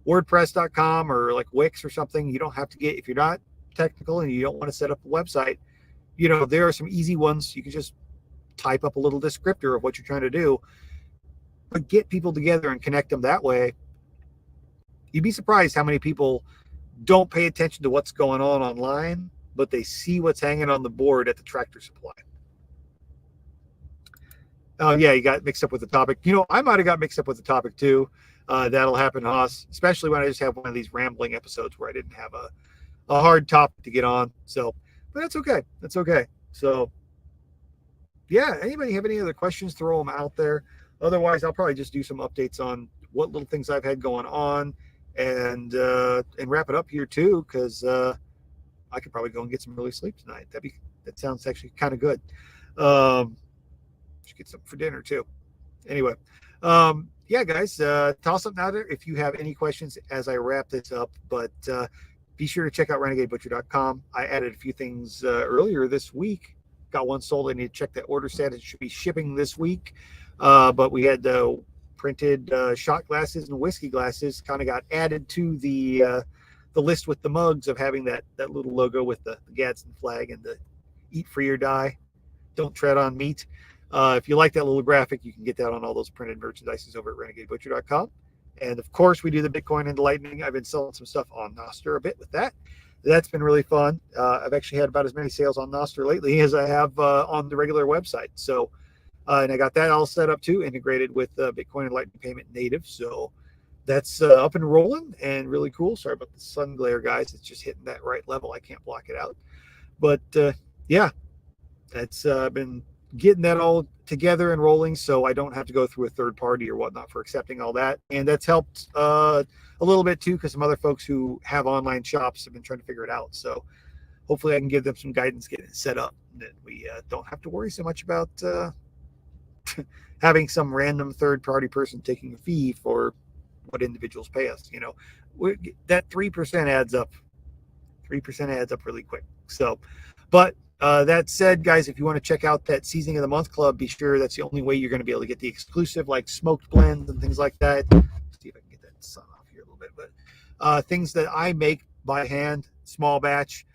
WordPress.com or like Wix or something. You don't have to if you're not technical and you don't want to set up a website, there are some easy ones. You can just type up a little descriptor of what you're trying to do, but get people together and connect them that way. You'd be surprised how many people don't pay attention to what's going on online, but they see what's hanging on the board at the Tractor Supply. Oh, yeah, you got mixed up with the topic. I might have got mixed up with the topic too. That'll happen, Haas, especially when I just have one of these rambling episodes where I didn't have a hard topic to get on. So, but that's okay. That's okay. So, yeah, anybody have any other questions, throw them out there. Otherwise, I'll probably just do some updates on what little things I've had going on and wrap it up here too, because I could probably go and get some early sleep tonight. That'd be That sounds actually kind of good. Should get something for dinner too. Anyway, yeah, guys, toss something out there if you have any questions as I wrap this up. But be sure to check out renegadebutcher.com. I added a few things earlier this week. Got one sold. I need to check that order status. It should be shipping this week. But we had printed shot glasses and whiskey glasses kind of got added to the list with the mugs of having that little logo with the Gadsden flag and the eat free or die, don't tread on meat. If you like that little graphic, you can get that on all those printed merchandises over at renegadebutcher.com. And of course, we do the Bitcoin and the Lightning. I've been selling some stuff on Nostr a bit with that. That's been really fun. I've actually had about as many sales on Nostr lately as I have on the regular website. So, and I got that all set up too, integrated with Bitcoin and Lightning payment native. So that's up and rolling and really cool. Sorry about the sun glare, guys. It's just hitting that right level. I can't block it out. But yeah, that's been getting that all together and rolling, so I don't have to go through a third party or whatnot for accepting all that. And that's helped a little bit too, because some other folks who have online shops have been trying to figure it out. So hopefully I can give them some guidance getting it set up, that we don't have to worry so much about having some random third party person taking a fee for what individuals pay us. You know, that 3% adds up. 3% adds up really quick. So, but that said, guys, if you want to check out that Seasoning of the Month Club, be sure that's the only way you're going to be able to get the exclusive, like smoked blends and things like that. Let's see if I can get that sun off here a little bit. But things that I make by hand, small batch.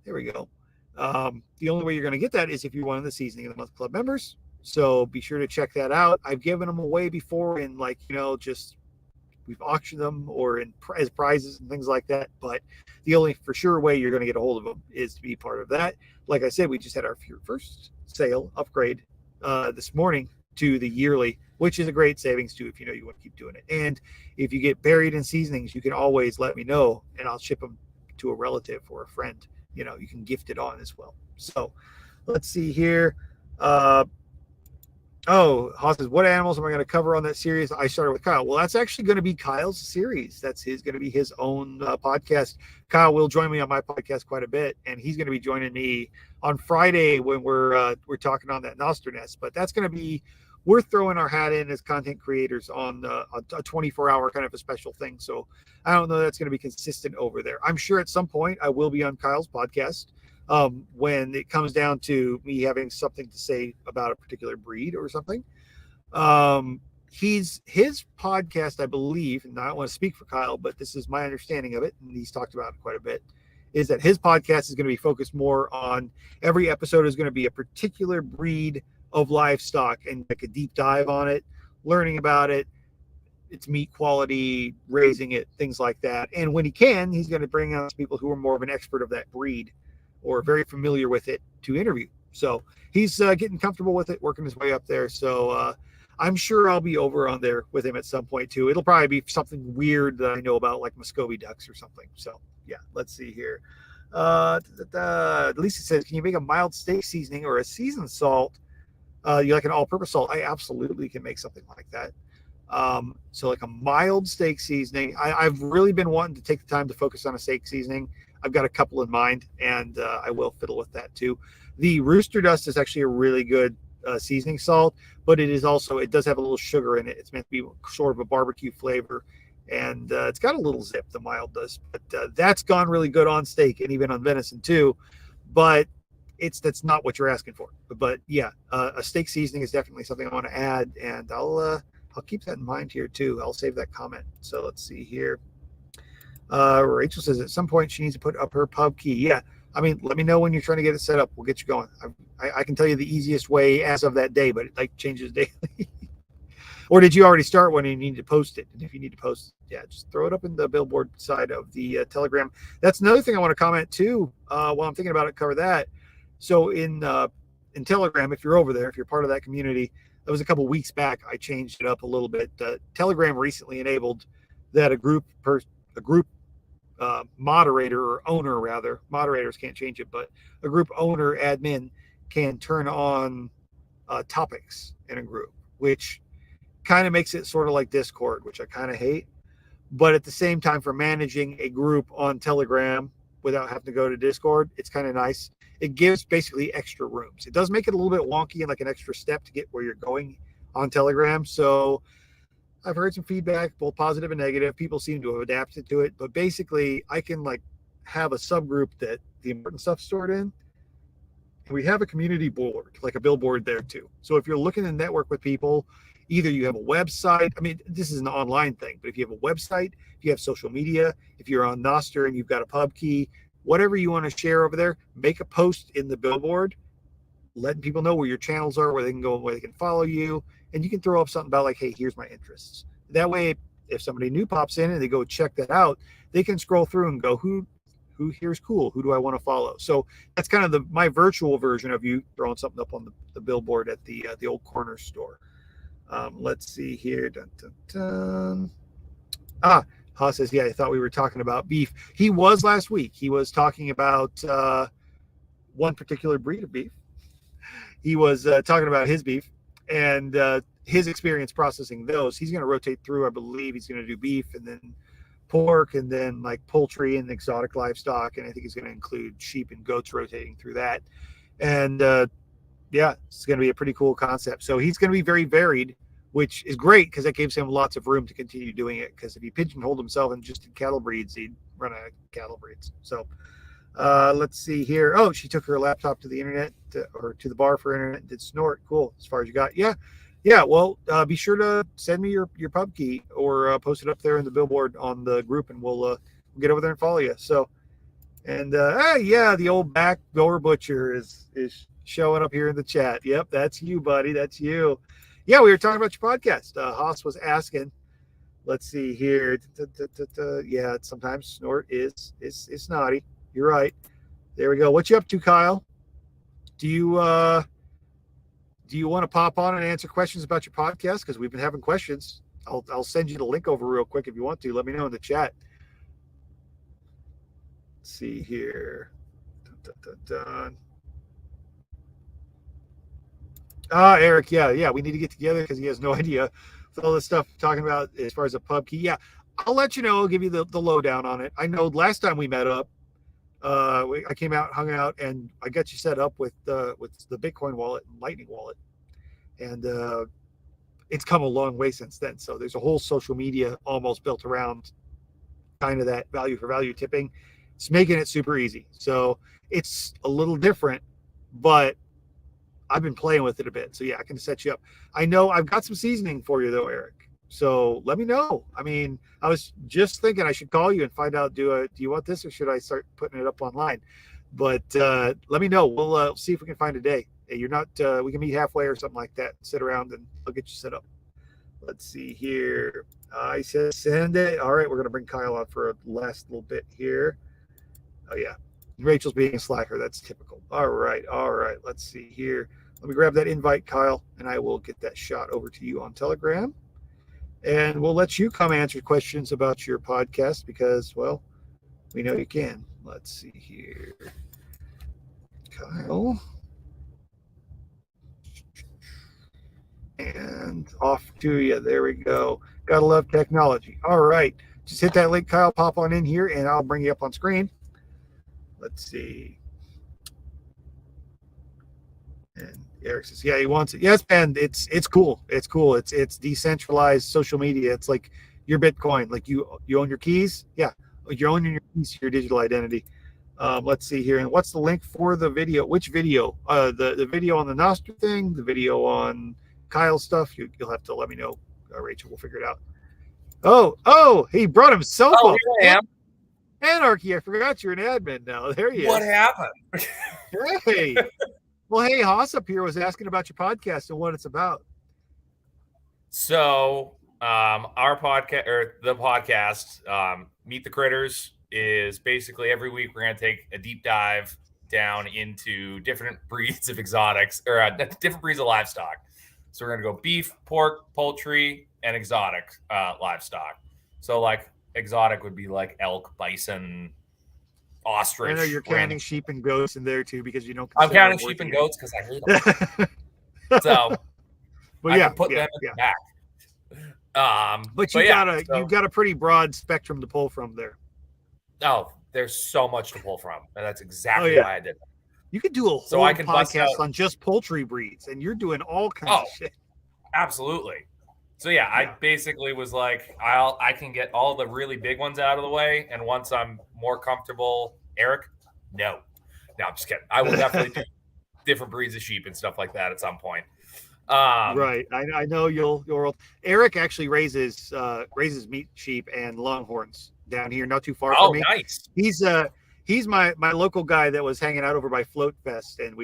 There we go. The only way you're going to get that is if you're one of the Seasoning of the Month Club members. So be sure to check that out. I've given them away before in, like, you know, just we've auctioned them or as prizes and things like that. But the only for sure way you're going to get a hold of them is to be part of that. Like I said, we just had our first sale upgrade this morning to the yearly, which is a great savings too if you know you want to keep doing it. And if you get buried in seasonings, you can always let me know and I'll ship them to a relative or a friend. You know, you can gift it on as well. So let's see here. Oh, Haas says, what animals am I going to cover on that series? I started with Kyle. Well, that's actually going to be Kyle's series. That's going to be his own podcast. Kyle will join me on my podcast quite a bit, and he's going to be joining me on Friday when we're talking on that Nostr nest. But that's going to be, we're throwing our hat in as content creators on a 24-hour kind of a special thing. So I don't know that's going to be consistent over there. I'm sure at some point I will be on Kyle's podcast. When it comes down to me having something to say about a particular breed or something. His podcast, I believe, and I don't want to speak for Kyle, but this is my understanding of it, and he's talked about it quite a bit, is that his podcast is going to be focused more on every episode is going to be a particular breed of livestock and like a deep dive on it, learning about it, its meat quality, raising it, things like that. And when he can, he's going to bring on people who are more of an expert of that breed or very familiar with it to interview. So he's getting comfortable with it, working his way up there. So I'm sure I'll be over on there with him at some point too. It'll probably be something weird that I know about, like Muscovy ducks or something. So yeah, let's see here. Lisa says, can you make a mild steak seasoning or a seasoned salt? You like an all-purpose salt? I absolutely can make something like that. So like a mild steak seasoning. I've really been wanting to take the time to focus on a steak seasoning. I've got a couple in mind, and I will fiddle with that too. The Rooster Dust is actually a really good seasoning salt, but it does have a little sugar in it. It's meant to be sort of a barbecue flavor, and it's got a little zip, the mild does. But that's gone really good on steak and even on venison too. But that's not what you're asking for. But yeah, a steak seasoning is definitely something I want to add, and I'll keep that in mind here too. I'll save that comment. So let's see here. Rachel says at some point she needs to put up her pub key. Yeah, I mean, let me know when you're trying to get it set up. We'll get you going. I can tell you the easiest way as of that day, but it like changes daily. Or did you already start when you need to post it? And if you need to post, yeah, just throw it up in the billboard side of the Telegram. That's another thing I want to comment too. While I'm thinking about it, cover that. So in Telegram, if you're over there, if you're part of that community, that was a couple weeks back. I changed it up a little bit. Telegram recently enabled that a group moderator or owner, rather, moderators can't change it, but a group owner admin can turn on topics in a group, which kind of makes it sort of like Discord, which I kind of hate. But at the same time, for managing a group on Telegram without having to go to Discord, it's kind of nice. it gives basically extra rooms. It does make it a little bit wonky and like an extra step to get where you're going on Telegram. So I've heard some feedback, both positive and negative. People seem to have adapted to it, but basically I can like have a subgroup that the important stuff's stored in. And we have a community board, like a billboard there too. So if you're looking to network with people, either you have a website. I mean, this is an online thing, but if you have a website, if you have social media, if you're on Nostr and you've got a pub key, whatever you want to share over there, make a post in the billboard, letting people know where your channels are, where they can go, where they can follow you. And you can throw up something about like, hey, here's my interests. That way, if somebody new pops in and they go check that out, they can scroll through and go, who here's cool? Who do I want to follow? So that's kind of my virtual version of you throwing something up on the billboard at the old corner store. Let's see here. Dun, dun, dun. Haas says, yeah, I thought we were talking about beef. He was last week. He was talking about one particular breed of beef. He was talking about his beef and his experience processing those. He's going to rotate through, I believe he's going to do beef and then pork and then like poultry and exotic livestock. And I think he's going to include sheep and goats rotating through that. And yeah, it's going to be a pretty cool concept. So he's going to be very varied, which is great because that gives him lots of room to continue doing it. Because if he pigeonholed himself and just did cattle breeds, he'd run out of cattle breeds. So let's see here. Oh, she took her laptop to the internet or to the bar for internet and did snort. Cool. As far as you got. Yeah. Well, be sure to send me your pub key or post it up there in the billboard on the group and we'll get over there and follow you. So, and yeah, the old backdoor butcher is showing up here in the chat. Yep, that's you, buddy. That's you. Yeah, we were talking about your podcast. Haas was asking. Let's see here. Yeah, sometimes snort is snotty. You're right. There we go. What you up to, Kyle? Do you want to pop on and answer questions about your podcast? Because we've been having questions. I'll send you the link over real quick if you want to. Let me know in the chat. Let's see here. Eric, yeah, we need to get together because he has no idea with all this stuff talking about as far as a pub key. Yeah, I'll let you know. I'll give you the lowdown on it. I know last time we met up, I came out, hung out, and I got you set up with the Bitcoin wallet and Lightning wallet, and it's come a long way since then. So there's a whole social media almost built around kind of that value for value tipping. It's making it super easy. So it's a little different, but I've been playing with it a bit. So yeah, I can set you up. I know I've got some seasoning for you though, Eric. So let me know. I mean, I was just thinking I should call you and find out, do you want this or should I start putting it up online? But let me know. We'll see if we can find a day. You're not, we can meet halfway or something like that. Sit around and I'll get you set up. Let's see here. I said send it. All right, we're going to bring Kyle on for a last little bit here. Oh yeah. Rachel's being a slacker. That's typical. All right. Let's see here. Let me grab that invite, Kyle, and I will get that shot over to you on Telegram. And we'll let you come answer questions about your podcast because, well, we know you can. Let's see here. Kyle. And off to you. There we go. Gotta love technology. All right. Just hit that link, Kyle. Pop on in here, and I'll bring you up on screen. Let's see. And Eric says, yeah, he wants it. Yes, man, it's cool. It's cool. It's decentralized social media. It's like your Bitcoin. Like you own your keys. Yeah, you're owning your keys to your digital identity. Let's see here. And what's the link for the video? Which video? The video on the Nostr thing, the video on Kyle's stuff. You'll have to let me know, Rachel. We'll figure it out. Oh, he brought himself up. Here I am. Anarchy, I forgot you're an admin now. There he is. What happened? Hey. Well, hey, Haas up here was asking about your podcast and what it's about. So, our podcast, or the podcast, Meet the Critters, is basically every week we're going to take a deep dive down into different breeds of exotics, or different breeds of livestock. So we're going to go beef, pork, poultry, and exotic livestock. So, like, exotic would be like elk, bison, ostrich. I know you're counting sheep and goats in there too because you don't. I'm counting sheep and goats because I hate them. So, but I can put them in the back. But you got a pretty broad spectrum to pull from there. Oh, there's so much to pull from, and that's exactly why I did it. You could do a So whole I can bust podcast out. on just poultry breeds, and you're doing all kinds Oh, of shit. absolutely. So yeah, I basically was like, I can get all the really big ones out of the way, and once I'm more comfortable, Eric, no, I'm just kidding. I will definitely do different breeds of sheep and stuff like that at some point. Right. I know you'll. Eric actually raises meat sheep and longhorns down here, not too far from me. Nice. He's my local guy that was hanging out over by Float Fest, and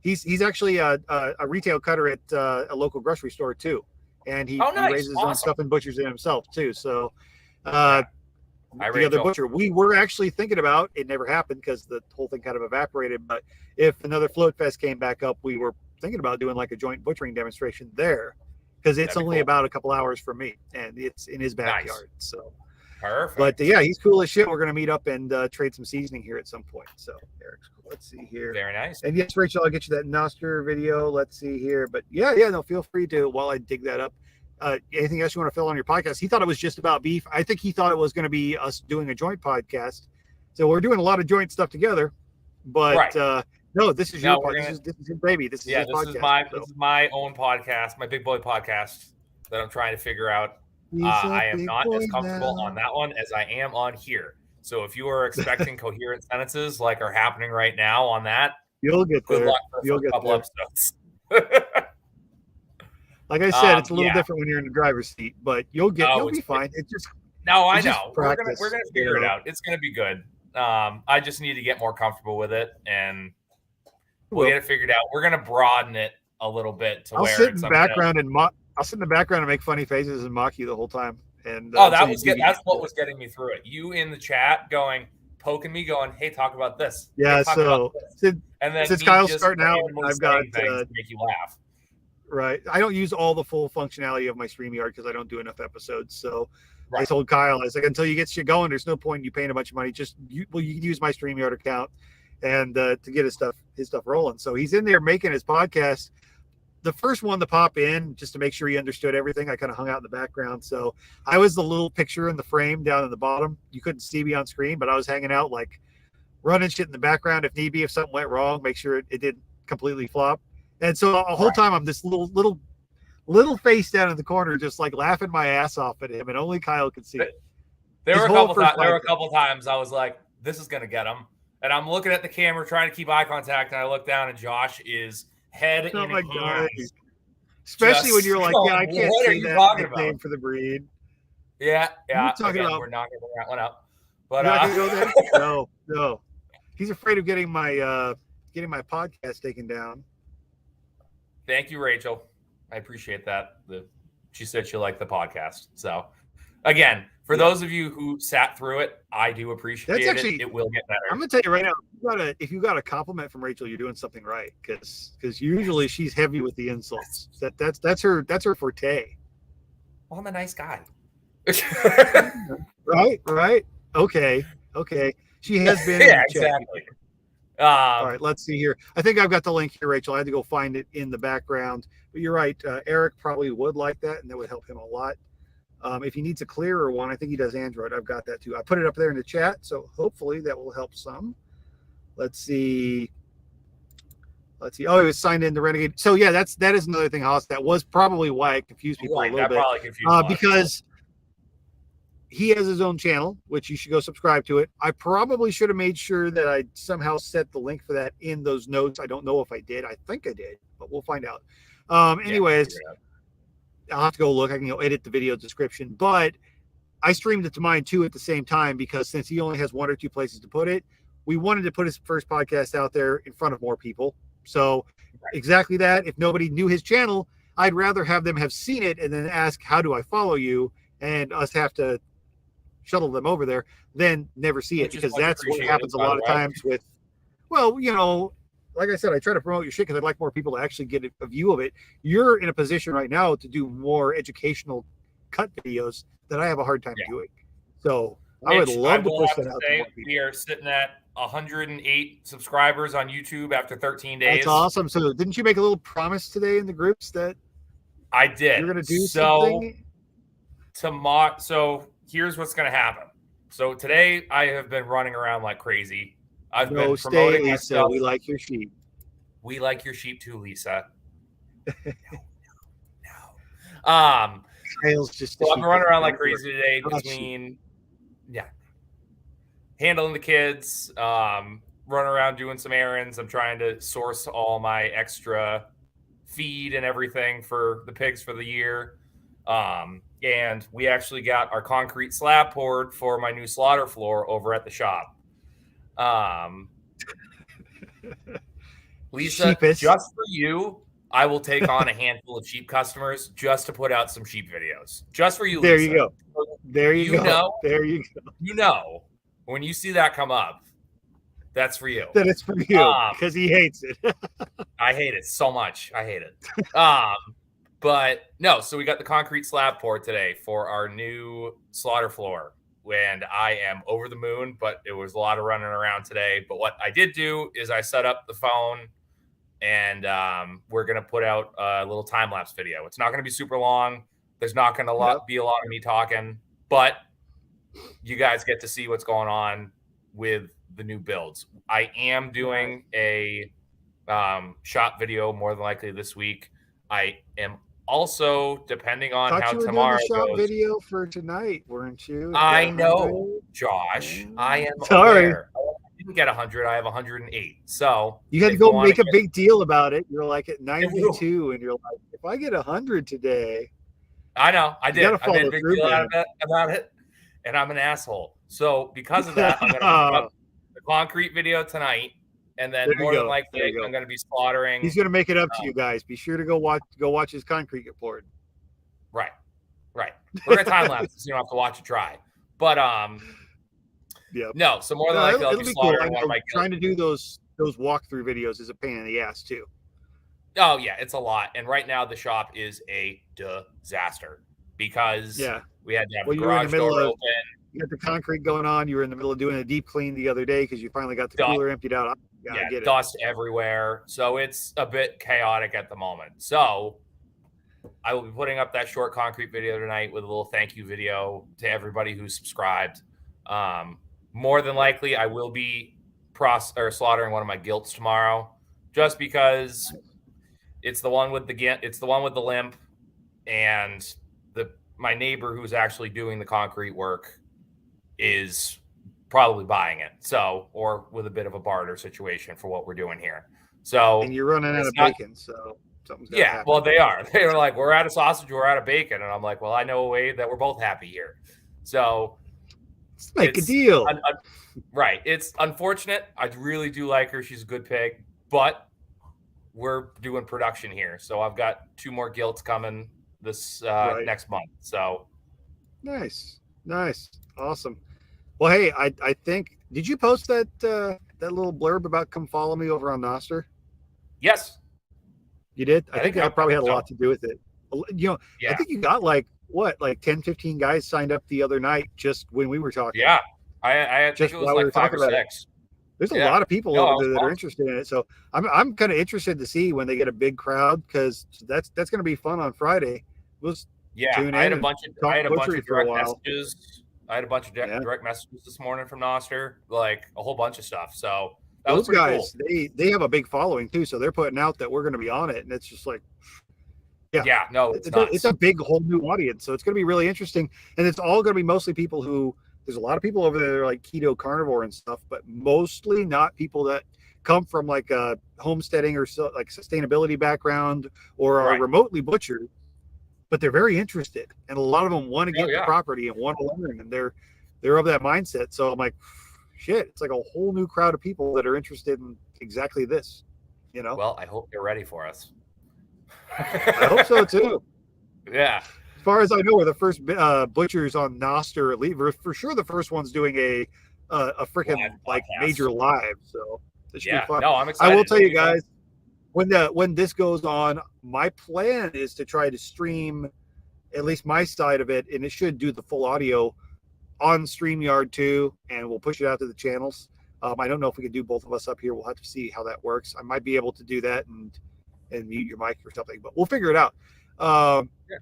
he's actually a retail cutter at a local grocery store too, and he raises his own stuff and butchers it himself too. So the other butcher, we were actually thinking about, it never happened because the whole thing kind of evaporated, but if another Float Fest came back up, we were thinking about doing like a joint butchering demonstration there, because it's only about a couple hours from me, and it's in his backyard. So perfect. But yeah, he's cool as shit. We're gonna meet up and trade some seasoning here at some point. So Eric's cool. Let's see here. Very nice. And yes, Rachel, I'll get you that Nostr video. Let's see here. But yeah, no, feel free to, while I dig that up. Anything else you want to fill on your podcast? He thought it was just about beef. I think he thought it was going to be us doing a joint podcast. So we're doing a lot of joint stuff together. But no, this is your podcast. This is your baby. This is his podcast. This is my own podcast, my big boy podcast that I'm trying to figure out. I am not as comfortable on that one as I am on here. So if you are expecting coherent sentences like are happening right now on that, you'll get there. Good luck for a couple episodes. Like I said, it's a little different when you're in the driver's seat, but you'll be fine. It's just I know. We're gonna figure it out. It's gonna be good. I just need to get more comfortable with it, and we'll get it figured out. We're gonna broaden it a little bit to where sit in the background and I'll sit in the background and make funny faces and mock you the whole time. And that's what was getting me through it. You in the chat poking me, going, "Hey, talk about this." Yeah. So and then since Kyle's starting out, I've got to make you laugh. Right. I don't use all the full functionality of my StreamYard because I don't do enough episodes. So I told Kyle, I was like, until you get shit going, there's no point in you paying a bunch of money. You can use my StreamYard account and to get his stuff rolling. So he's in there making his podcast. The first one to pop in, just to make sure he understood everything, I kind of hung out in the background. So I was the little picture in the frame down in the bottom. You couldn't see me on screen, but I was hanging out, like running shit in the background if need be. If something went wrong, make sure it didn't completely flop. And so the whole time I'm this little face down in the corner, just like laughing my ass off at him, and only Kyle could see it. There were a couple times I was like, "This is gonna get him," and I'm looking at the camera trying to keep eye contact, and I look down, and Josh is head in hands. Especially when you're like, "Yeah, I can't say that name for the breed." Yeah. Talking about, we're not gonna bring that one up, but go there? No. He's afraid of getting my podcast taken down. Thank you, Rachel. I appreciate that. She said she liked the podcast. So, again, for those of you who sat through it, I do appreciate it. It will get better. I'm going to tell you right now, if you got a compliment from Rachel, you're doing something right, because usually she's heavy with the insults. That's her forte. Well, I'm a nice guy. Right. Okay. She has been. Yeah, exactly. All right, let's see here. I think I've got the link here, Rachel. I had to go find it in the background. But you're right. Eric probably would like that, and that would help him a lot. If he needs a clearer one, I think he does Android. I've got that too. I put it up there in the chat, so hopefully that will help some. Let's see. Oh, he was signed into Renegade. So yeah, that is another thing, Haas. That was probably why it confused people a little bit. Probably confused because he has his own channel, which you should go subscribe to it. I probably should have made sure that I somehow set the link for that in those notes. I don't know if I did. I think I did, but we'll find out. Anyways, I'll have to go look. I can go edit the video description, but I streamed it to mine too at the same time, because since he only has one or two places to put it, we wanted to put his first podcast out there in front of more people. So exactly that. If nobody knew his channel, I'd rather have them have seen it and then ask, how do I follow you? And us have to shuttle them over there, then never see it, because that's what happens a lot of times with, like I said, I try to promote your shit because I'd like more people to actually get a view of it. You're in a position right now to do more educational cut videos that I have a hard time doing. So I would love to push that out to more people. We are sitting at 108 subscribers on YouTube after 13 days. That's awesome. So didn't you make a little promise today in the groups that I did? You're going to do something? So here's what's going to happen. So today I have been running around like crazy, I've No, been stay, promoting Lisa. myself. We like your sheep. We like your sheep too, Lisa. No. Kyle's just. So I'm running around like crazy today Not between, handling the kids, running around doing some errands. I'm trying to source all my extra feed and everything for the pigs for the year. And we actually got our concrete slab poured for my new slaughter floor over at the shop. Lisa, Sheepish. just for you, I will take on a handful of sheep customers just to put out some sheep videos. Just for you, There Lisa. you go. There you go. Know, there you go. You know, when you see that come up, that's for you. That it's for you because he hates it. I hate it so much. I hate it. But no, so we got the concrete slab poured today for our new slaughter floor. And I am over the moon, but it was a lot of running around today. But what I did do is I set up the phone and we're going to put out a little time-lapse video. It's not going to be super long. There's not going to be a lot of me talking, but you guys get to see what's going on with the new builds. I am doing a shop video more than likely this week. I am also, depending on how tomorrow doing the shop goes. Video for tonight, weren't you? I know, Josh. I am sorry. Aware. I didn't get 100. I have 108. So you had to go make a big deal about it. You're like at 92, and you're like, if I get 100 today. I know. I did. I made a big deal about it, and I'm an asshole. So because of that, I'm going to put up the concrete video tonight. And then more than likely, I'm going to be slaughtering. He's going to make it up to you guys. Be sure to go watch his concrete get poured. Right. We're going to time lapse, so you don't have to watch it dry. But no. So more than likely, I'll be slaughtering one of my. Trying to do those walkthrough videos is a pain in the ass too. Oh yeah, it's a lot. And right now the shop is a disaster because we had to have the garage door open. You got the concrete going on. You were in the middle of doing a deep clean the other day because you finally got the cooler emptied out. Dust everywhere. So it's a bit chaotic at the moment. So I will be putting up that short concrete video tonight with a little thank you video to everybody who's subscribed. More than likely, I will be slaughtering one of my gilts tomorrow, just because it's the one with the limp, and my neighbor who's actually doing the concrete work is probably buying it. So, or with a bit of a barter situation for what we're doing here. So, and you're running out of bacon, so something's gonna happen. Well, they are. They were like, we're out of sausage, we're out of bacon, and I'm like, well, I know a way that we're both happy here. So, let's make a deal. Right. It's unfortunate. I really do like her. She's a good pig, but we're doing production here. So I've got 2 more gilts coming this next month. So nice. Awesome. Well, hey, I think, did you post that little blurb about come follow me over on Nostr? Yes. You did? I think that probably had a lot to do with it. I think you got like 10, 15 guys signed up the other night just when we were talking. Yeah. I think it was like 5 or 6. There's a lot of people over there that are interested in it. So I'm kind of interested to see when they get a big crowd, because that's going to be fun on Friday. I had a bunch of direct messages. I had a bunch of direct messages this morning from Nostr, like a whole bunch of stuff. So those guys, cool. they have a big following too. So they're putting out that we're going to be on it, and it's just like, it's a big whole new audience. So it's going to be really interesting, and it's all going to be mostly people who. There's a lot of people over there that are like keto carnivore and stuff, but mostly not people that come from like a homesteading or like sustainability background or are remotely butchered, but they're very interested. And a lot of them want to get the property and want to learn, and they're of that mindset. So I'm like, shit, it's like a whole new crowd of people that are interested in exactly this, Well, I hope they're ready for us. I hope so too. Yeah. As far as I know, we're the first butchers on Nostr. At least we're for sure the first ones doing a freaking like major live. So this should be fun. No, I'm excited. I will tell you guys, when this goes on, my plan is to try to stream at least my side of it, and it should do the full audio on StreamYard too, and we'll push it out to the channels. I don't know if we can do both of us up here. We'll have to see how that works. I might be able to do that and mute your mic or something, but we'll figure it out.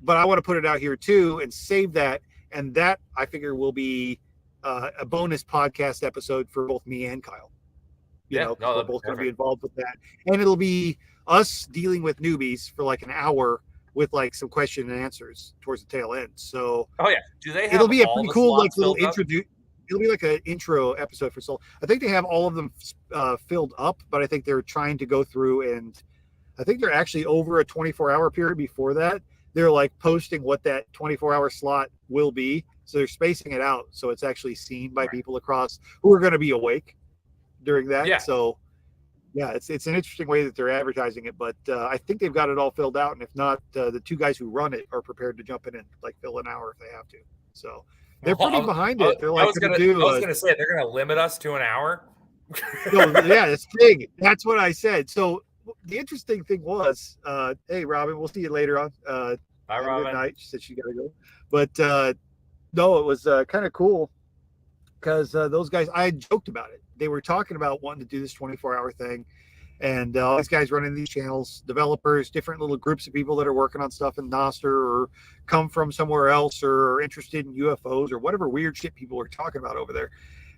But I want to put it out here too and save that. And that I figure will be a bonus podcast episode for both me and Kyle. You know, because we're that'd be both going to be perfect. involved with that, and it'll be us dealing with newbies for like an hour with like some question and answers towards the tail end. So Oh yeah. Do they it'll have be a all pretty the cool like slots little filled up? introduce. It'll be like an intro episode for Soul. I think they have all of them filled up, but I think they're trying to go through, and I think they're actually over a 24-hour period before that. They're like posting what that 24-hour slot will be. So they're spacing it out so it's actually seen by people across who are going to be awake during that. Yeah. So yeah, it's an interesting way that they're advertising it, but I think they've got it all filled out. And if not, the two guys who run it are prepared to jump in and like fill an hour if they have to. So they're pretty behind it. They're like going to do. I was gonna say they're gonna limit us to an hour. No, yeah, it's big. That's what I said. So the interesting thing was, hey, Robin, we'll see you later on. Bye, have Robin. a good night. She said she got to go. But no, it was kind of cool because those guys, I had joked about it. They were talking about wanting to do this 24-hour thing. And all these guys running these channels, developers, different little groups of people that are working on stuff in Nostr or come from somewhere else or are interested in UFOs or whatever weird shit people are talking about over there.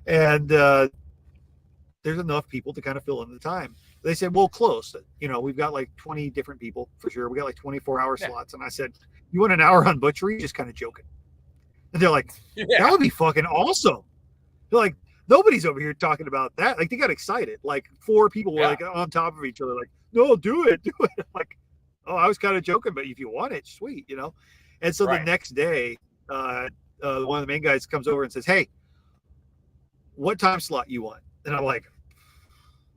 And there's enough people to kind of fill in the time. They said, well, close. You know, we've got like 20 different people for sure. We got like 24-hour slots. And I said, you want an hour on butchery? Just kind of joking. And they're like, that would be fucking awesome. They're like, nobody's over here talking about that. Like, they got excited. Like, 4 people were like on top of each other, like, no, do it. I'm like, oh, I was kind of joking, but if you want it, sweet, you know? And so the next day, one of the main guys comes over and says, hey, what time slot you want? And I'm like,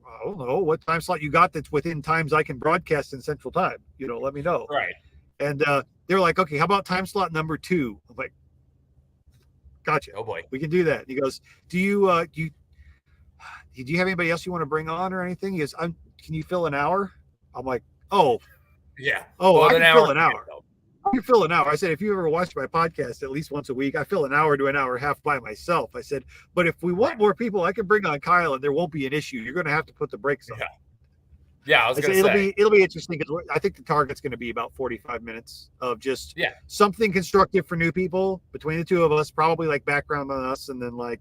I don't know. What time slot you got that's within times I can broadcast in Central Time? You know, let me know. Right. And they're like, okay, how about time slot number 2? I'm like, gotcha. Oh boy, we can do that. And he goes, do you have anybody else you want to bring on or anything? He goes, can you fill an hour? I'm like, oh, yeah. Oh, I can fill an hour. I can fill an hour. I said, if you ever watch my podcast at least once a week, I fill an hour to an hour and a half by myself. I said, but if we want more people, I can bring on Kyle and there won't be an issue. You're going to have to put the brakes on. Yeah, I was going to say. It'll be interesting because I think the target's going to be about 45 minutes of just something constructive for new people between the two of us, probably like background on us and then like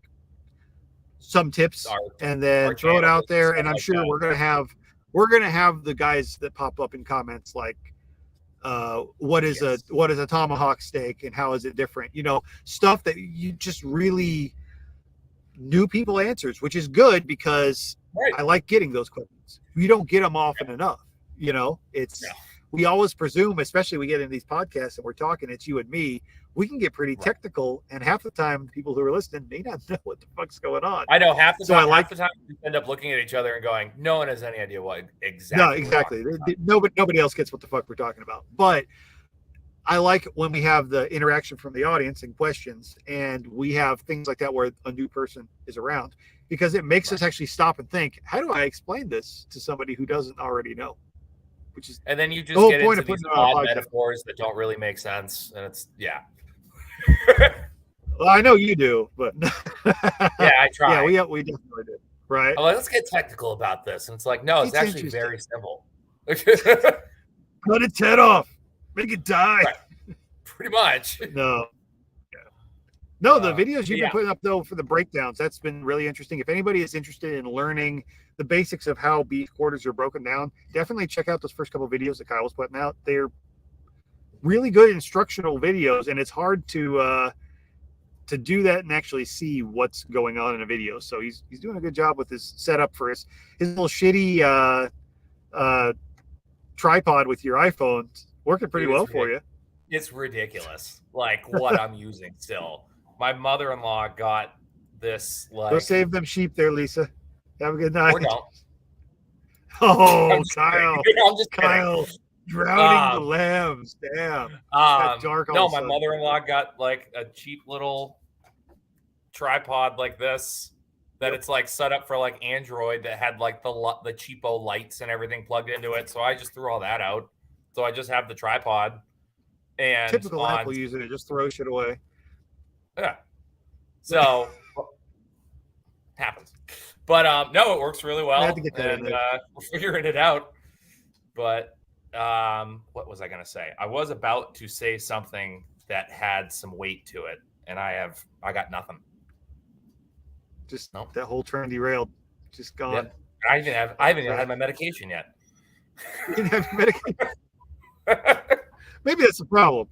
some tips and then throw it out there. And I'm sure we're going to have the guys that pop up in comments like, what is a tomahawk steak and how is it different? You know, stuff that you just really new people answers, which is good because I like getting those questions. You don't get them often enough. You know, we always presume, especially we get in these podcasts and we're talking, it's you and me. We can get pretty technical, and half the time, people who are listening may not know what the fuck's going on. I know half the time. Half the time, we end up looking at each other and going, "No one has any idea what exactly." No, exactly. Nobody else gets what the fuck we're talking about. But I like when we have the interaction from the audience and questions, and we have things like that where a new person is around, because it makes us actually stop and think, how do I explain this to somebody who doesn't already know? Which is, and then you just get into these odd metaphors that don't really make sense, and it's Well, I know you do, but I try. Yeah, we definitely do. Right? I'm like, let's get technical about this, and it's like, no, it's actually very simple. Cut its head off, make it die. Right. Pretty much. No. No, the videos you've been putting up, though, for the breakdowns, that's been really interesting. If anybody is interested in learning the basics of how beef quarters are broken down, definitely check out those first couple of videos that Kyle was putting out. They're really good instructional videos, and it's hard to do that and actually see what's going on in a video. So he's doing a good job with his setup for his little shitty tripod with your iPhone. Working pretty well for you. It's ridiculous, like what I'm using still. My mother-in-law got this. Like, go save them sheep there, Lisa. Have a good night. Or don't. Oh, Kyle! I'm just Kyle drowning the lambs. Damn. No, my mother-in-law got like a cheap little tripod like this that it's like set up for like Android that had like the cheapo lights and everything plugged into it. So I just threw all that out. So I just have the tripod. And typical Apple user, it just throws shit away. Yeah. So happens. But no, it works really well. I had to get that and we're figuring it out. But what was I gonna say? I was about to say something that had some weight to it, and I got nothing. Just that whole train derailed. Just gone. I haven't even had my medication yet. You didn't have your medication. Maybe that's the problem.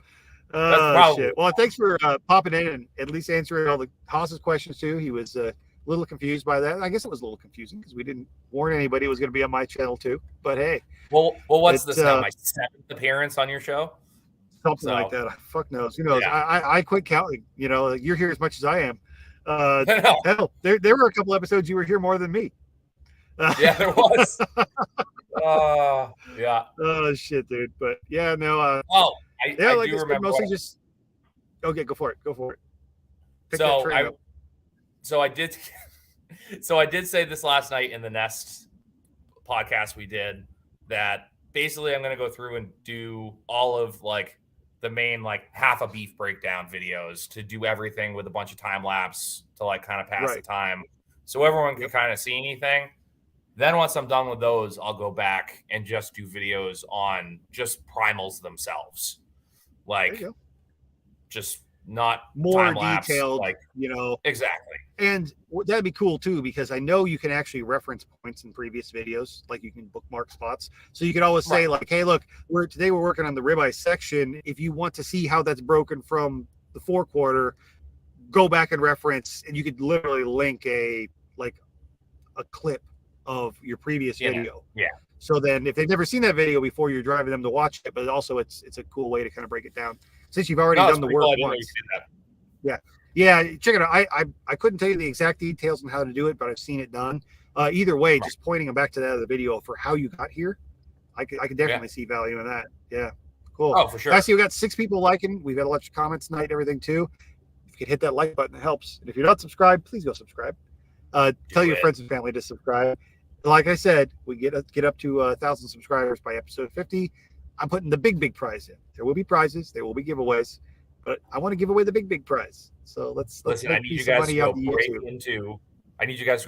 Shit. Well, thanks for popping in and at least answering all the Haas's questions too. He was a little confused by that. I guess it was a little confusing because we didn't warn anybody it was going to be on my channel too. But hey, well, what's this now? My 7th appearance on your show? Something like that. Fuck knows. Who knows? Yeah. I quit counting. You know, you're here as much as I am. Hell, there were a couple episodes you were here more than me. Yeah, there was. Yeah. Oh shit, dude. But yeah, no. I do remember. Mostly just. Okay, go for it. Go for it. So I did say this last night in the Nest podcast we did that basically I'm going to go through and do all of like the main like half a beef breakdown videos to do everything with a bunch of time lapse to like kind of pass the time so everyone can kind of see anything. Then once I'm done with those, I'll go back and just do videos on just primals themselves. Like just not more detailed, like, you know. Exactly. And that'd be cool too, because I know you can actually reference points in previous videos, like you can bookmark spots. So you could always say like, hey, look, today we're working on the ribeye section. If you want to see how that's broken from the 4/4, go back and reference, and you could literally link a clip of your previous video. Yeah. So then if they've never seen that video before, you're driving them to watch it, but also it's a cool way to kind of break it down since you've already done the work once. Yeah, check it out. I couldn't tell you the exact details on how to do it, but I've seen it done. Either way, just pointing them back to that other video for how you got here, I could definitely see value in that. Yeah, cool. Oh, for sure. I see we got 6 people liking. We've got a lot of comments tonight and everything too. If you could hit that like button, it helps. And if you're not subscribed, please go subscribe. Tell your friends and family to subscribe. Like I said, we get up to 1,000 subscribers by episode 50. I'm putting the big prize in. There will be prizes. There will be giveaways. But I want to give away the big prize. So let's listen. I need you guys to go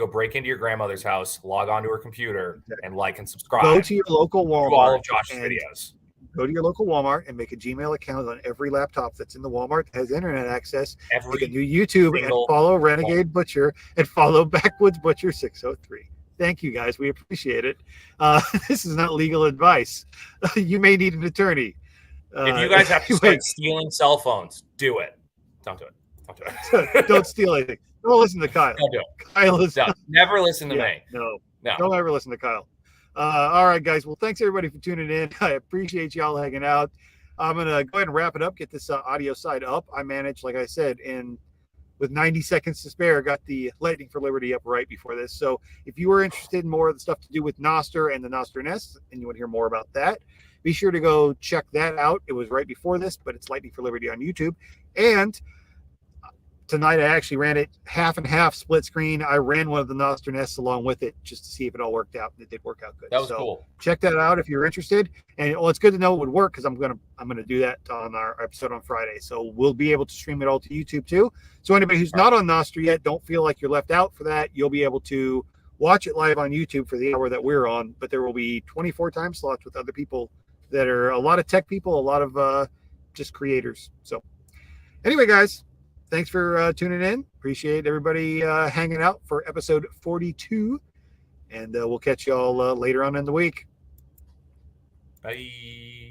break into your grandmother's house, log onto her computer, and like and subscribe. Go to your local Walmart. To all of Josh's videos. Go to your local Walmart and make a Gmail account on every laptop that's in the Walmart that has internet access. Make a new YouTube and follow Renegade Butcher and follow Backwoods Butcher 603. Thank you, guys. We appreciate it. This is not legal advice. You may need an attorney. If you guys have to start stealing cell phones, do it. Don't do it. Don't do it. Don't steal anything. Don't listen to Kyle. Don't do it. Kyle is never listen to me. No. Don't ever listen to Kyle. All right, guys. Well, thanks everybody for tuning in. I appreciate y'all hanging out. I'm gonna go ahead and wrap it up. Get this audio side up. I managed, like I said, with 90 seconds to spare, got the Lightning for Liberty up right before this. So if you were interested in more of the stuff to do with Nostr and the Nostr Nest, and you want to hear more about that, be sure to go check that out. It was right before this, but it's Lightning for Liberty on YouTube. And tonight I actually ran it half and half split screen. I ran one of the Nostr Nests along with it just to see if it all worked out. And it did work out good. That was cool. Check that out if you're interested. And it's good to know it would work because I'm gonna do that on our episode on Friday. So we'll be able to stream it all to YouTube too. So anybody who's not on Nostr yet, don't feel like you're left out for that. You'll be able to watch it live on YouTube for the hour that we're on, but there will be 24 time slots with other people that are a lot of tech people, a lot of just creators. So anyway, guys, thanks for tuning in. Appreciate everybody hanging out for episode 42. And we'll catch y'all later on in the week. Bye.